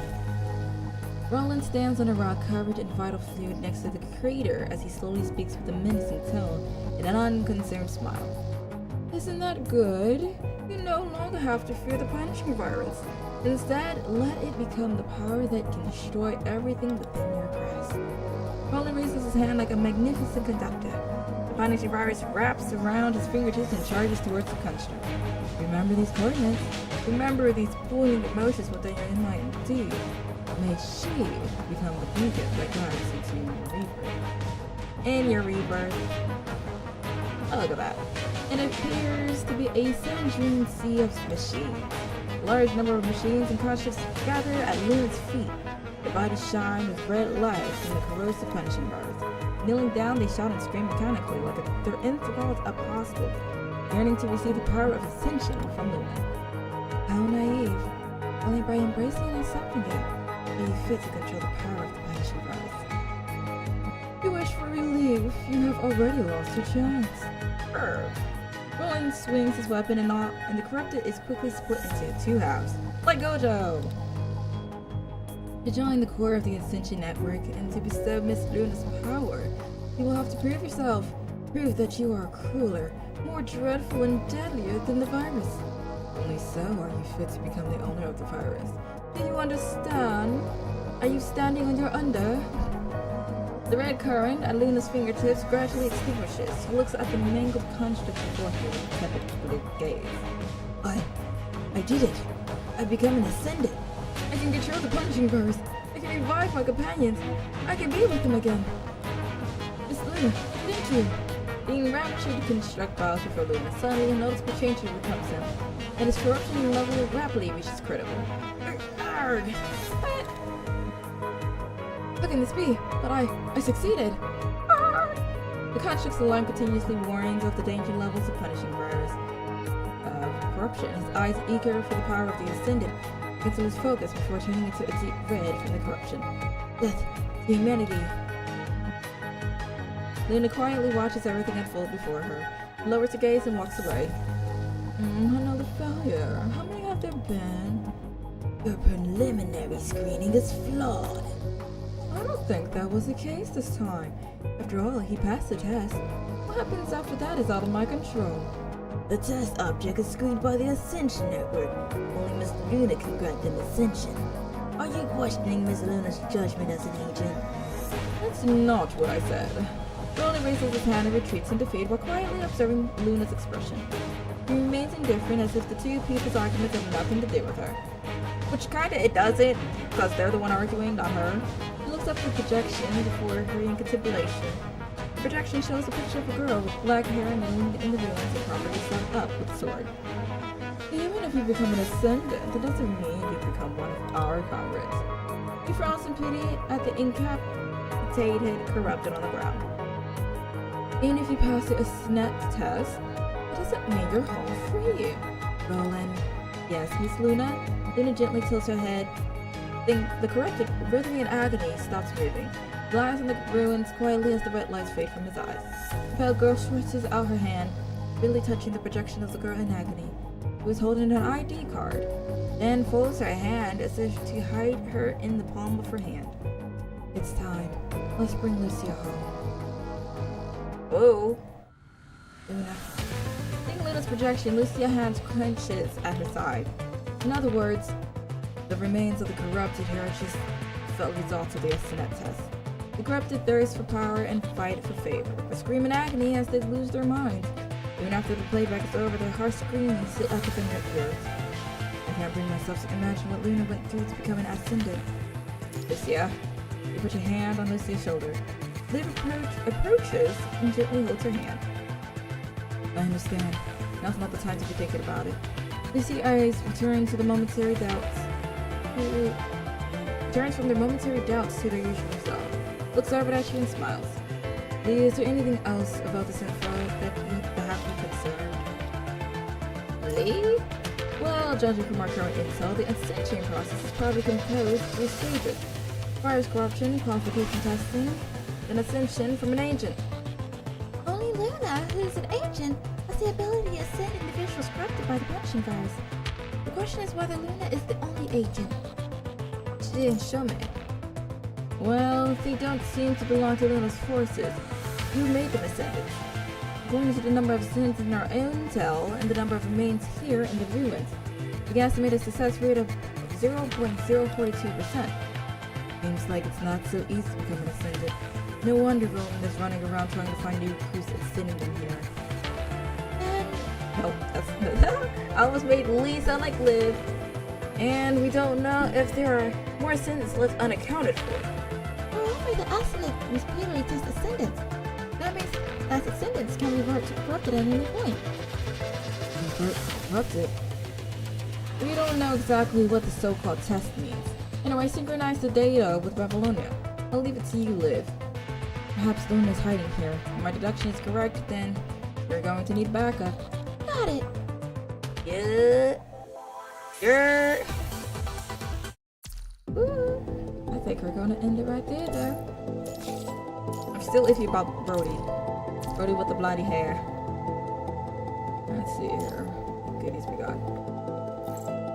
Roland stands on a rock covered in vital fluid next to the crater as he slowly speaks with a menacing tone and an unconcerned smile. Isn't that good? You no longer have to fear the punishing virus. Instead, let it become the power that can destroy everything within your grasp. Roland raises his hand like a magnificent conductor. The punishing virus wraps around his fingertips and charges towards the construct. Remember these coordinates. Remember these boiling emotions within your mind too. May she become the beacon that guides you to your rebirth. In your rebirth. Oh, look at that. It appears to be a sentient sea of machines. A large number of machines and constructs gather at Luna's feet. Their bodies shine with red light from the corrosive punishing bars. Kneeling down, they shout and scream mechanically like their enthralled apostles, yearning to receive the power of ascension from Luna. How naive. Only by embracing and accepting it are you fit to control the power of the punishing bars. You wish for relief, you have already lost your chance. Roland swings his weapon and the corrupted is quickly split into two halves. Like Gojo! To join the core of the Ascension Network and to bestow Miss Luna's power, you will have to prove yourself. Prove that you are crueler, more dreadful and deadlier than the virus. Only so are you fit to become the owner of the virus. Do you understand? Are you standing on your under? The red current at Luna's fingertips gradually extinguishes. He looks at the mangled construct before him with a tepid gaze. I did it. I've become an ascendant. I can control the punishing bars. I can revive my companions. I can be with them again. Miss Luna, thank you. The enraptured construct bows before Luna. Suddenly, a noticeable change becomes him, and his corruption level rapidly reaches critical. Arrgh! How can this be? But I succeeded! Arrgh! The construct's alarm continuously warns of the danger levels of punishing virus corruption. His eyes eager for the power of the ascendant gets his focus before turning into a deep red from the corruption. Death to humanity. Luna quietly watches everything unfold before her, lowers her gaze and walks away. Another failure. How many have there been? Your preliminary screening is flawed. I don't think that was the case this time. After all, he passed the test. What happens after that is out of my control. The test object is screened by the Ascension Network. Only Miss Luna can grant them Ascension. Are you questioning Miss Luna's judgment as an agent? That's not what I said. Roland raises his hand and retreats in defeat while quietly observing Luna's expression. He remains indifferent as if the two people's arguments have nothing to do with her. Which kinda it doesn't, because they're the one arguing, not her. He looks up at the projection before her in contemplation. The projection shows a picture of a girl with black hair and in the ruins and properly set up with a sword. Even if you become an ascendant, that doesn't mean you become one of our comrades. He frowns in pity at the decapitated, corrupted on the ground. Even if you pass the SNET test, it doesn't mean you're home free. Roland. Yes, Miss Luna. Luna gently tilts her head. Then the corrupted, writhing in agony, stops moving. Lies on the ruins quietly as the red lights fade from his eyes. The pale girl stretches out her hand, really touching the projection of the girl in agony, who is holding an ID card, then folds her hand as if to hide her in the palm of her hand. It's time. Let's bring Lucia home. Whoa. Luna. Seeing Luna's projection, Lucia's hand clenches at her side. In other words, the remains of the corrupted heritage felt results of the SNET test. The corrupted thirst for power and fight for favor, but scream in agony as they lose their minds. Even after the playback is over, their harsh screaming still echoes in their ears. I can't bring myself to imagine what Luna went through to become an ascendant. Lucia, you put your hand on Lucia's shoulder. Liv approaches and gently holds her hand. I understand. Now's not the time to be thinking about it. Lucia's eyes return to the momentary doubts. Turns from their momentary doubts to their usual self. Looks over at you and smiles. Lee, is there anything else about this info that have you concerned? Lee? Well, judging from our current intel, the ascension process is probably composed of 3 stages. Virus corruption, qualification testing, then ascension from an agent. Only Luna, who's an agent, has the ability to ascend individuals corrupted by the punching virus. The question is whether Luna is the only agent. She didn't show me. Well, they don't seem to belong to Luna's forces. You made them ascendants. According to the number of ascendants in our intel and the number of remains here in the ruins, we can estimate a success rate of 0.042%. Seems like it's not so easy to become an ascendant. No wonder Roland is running around trying to find new recruits and sending them here. Nope, I almost made Lee sound like Liv. And we don't know if there are more ascendants left unaccounted for. Remember, the ascendant repeatedly test ascendants. That means that ascendants can revert to corrupted at any point. Revert to corrupted? We don't know exactly what the so-called test means. Anyway, synchronize the data with Babylonia. I'll leave it to you, Liv. Perhaps Luna is hiding here. If my deduction is correct, then you're going to need backup. Got it. Yeah. Yeah. Ooh. I think we're gonna end it right there, though. I'm still iffy about Brody. Brody with the bloody hair. Let's see here. What goodies we got.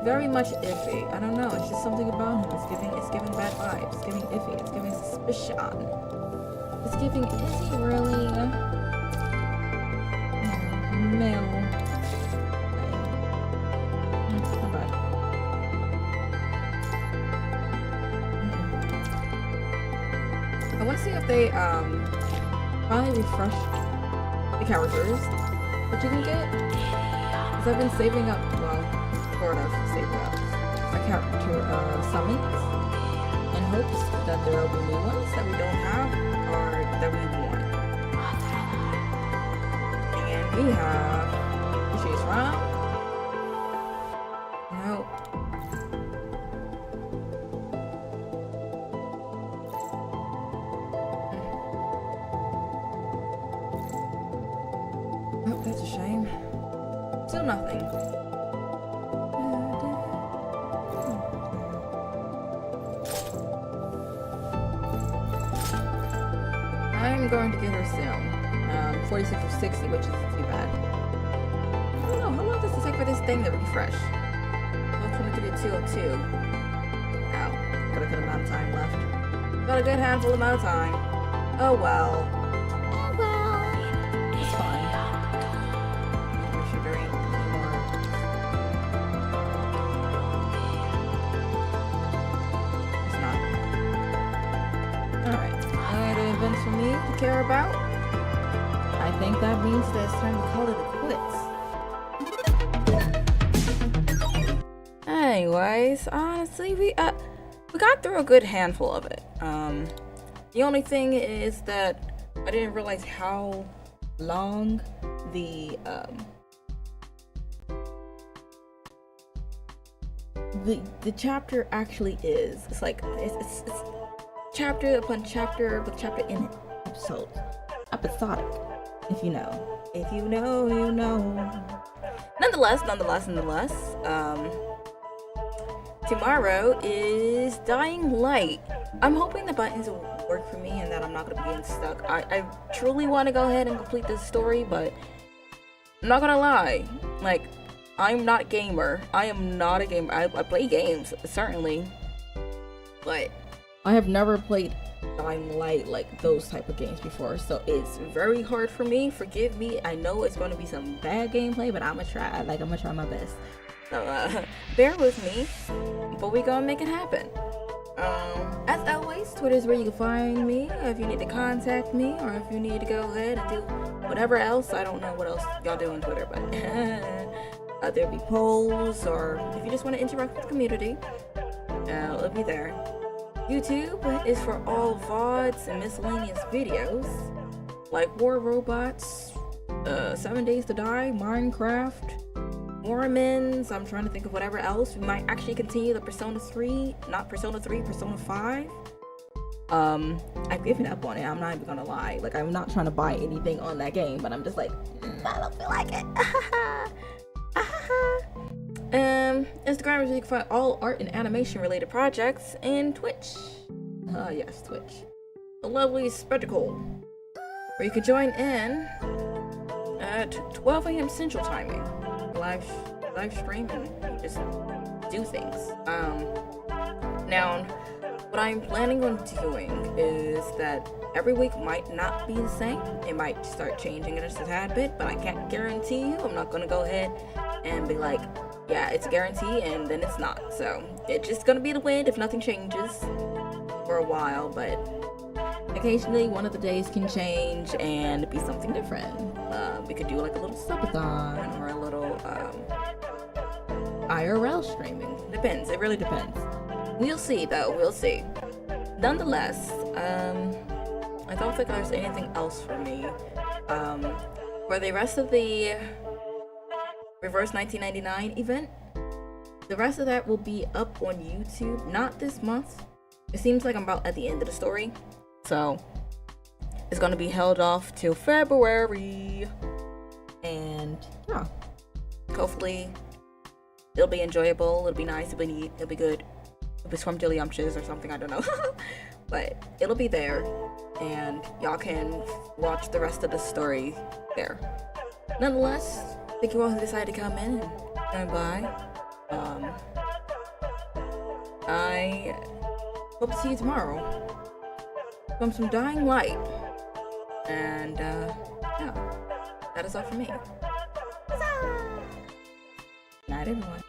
Very much iffy. I don't know. It's just something about him. It's giving bad vibes. It's giving iffy. It's giving suspicion. It's giving, is he really male? Not bad. I want to see if they finally refresh the characters that you can get. Because I've been saving up, well, sort of saving up my character summons in hopes that there will be new ones that we don't have or that we want. And we have to choose from. Nope. Oh, that's a shame. Still nothing. I'm going to get her soon. 46 or 60, which isn't too bad. I don't know, how long does it take for this thing to refresh? 123 to 202. Ow, got a good amount of time left. Got a good handful amount of time. Oh well. Oh well. It's fine. We should drink more. It's not. Alright. Any events for me to care about? I think that means that it's time to call it quits. Anyways, honestly, we got through a good handful of it. The only thing is that I didn't realize how long the chapter actually is. It's like it's chapter upon chapter with chapter in it. Episodic. If you know. If you know, you know. Nonetheless, tomorrow is Dying Light. I'm hoping the buttons will work for me and that I'm not gonna be getting stuck. I truly want to go ahead and complete this story, but I'm not gonna lie. Like, I'm not gamer. I am not a gamer. I play games, certainly, but I have never played Dying Light, like those type of games before, so it's very hard for me. Forgive me. I know it's going to be some bad gameplay, but I'm gonna try. Like, I'm gonna try my best. So bear with me, but we gonna make it happen. As always, Twitter is where you can find me if you need to contact me, or if you need to go ahead and do whatever else. I don't know what else y'all do on Twitter, but there'll be polls, or if you just want to interact with the community, it'll be there. YouTube is for all VODs and miscellaneous videos, like War Robots, 7 Days to Die, Minecraft, Mormons. I'm trying to think of whatever else. We might actually continue the Persona 3, not Persona 3, Persona 5. I've given up on it, I'm not even gonna lie. Like, I'm not trying to buy anything on that game, but I'm just like, I don't feel like it. Instagram is where you can find all art and animation related projects, and Twitch. Yes, Twitch. The lovely spectacle, where you can join in at 12 a.m. Central Timing. Live stream and just do things. Now, what I'm planning on doing is that every week might not be the same. It might start changing just a tad bit, but I can't guarantee you. I'm not gonna go ahead and be like, yeah, it's a guarantee, and then it's not. So it's just gonna be the wind if nothing changes for a while, but occasionally one of the days can change and be something different. We could do like a little subathon or a little IRL streaming. Depends. It really depends. We'll see, though. We'll see. Nonetheless, I don't think there's anything else for me. For the rest of the Reverse 1999 event, the rest of that will be up on YouTube. Not this month. It seems like I'm about at the end of the story, so it's gonna be held off till February. And yeah, hopefully it'll be enjoyable. It'll be nice. It'll be neat. It'll be good. It'll be scrumdiddlyumptious or something. I don't know, but it'll be there, and y'all can watch the rest of the story there. Nonetheless, thank you all who decided to come in and come by. I hope to see you tomorrow from some Dying Light. And yeah, that is all for me. Night, everyone.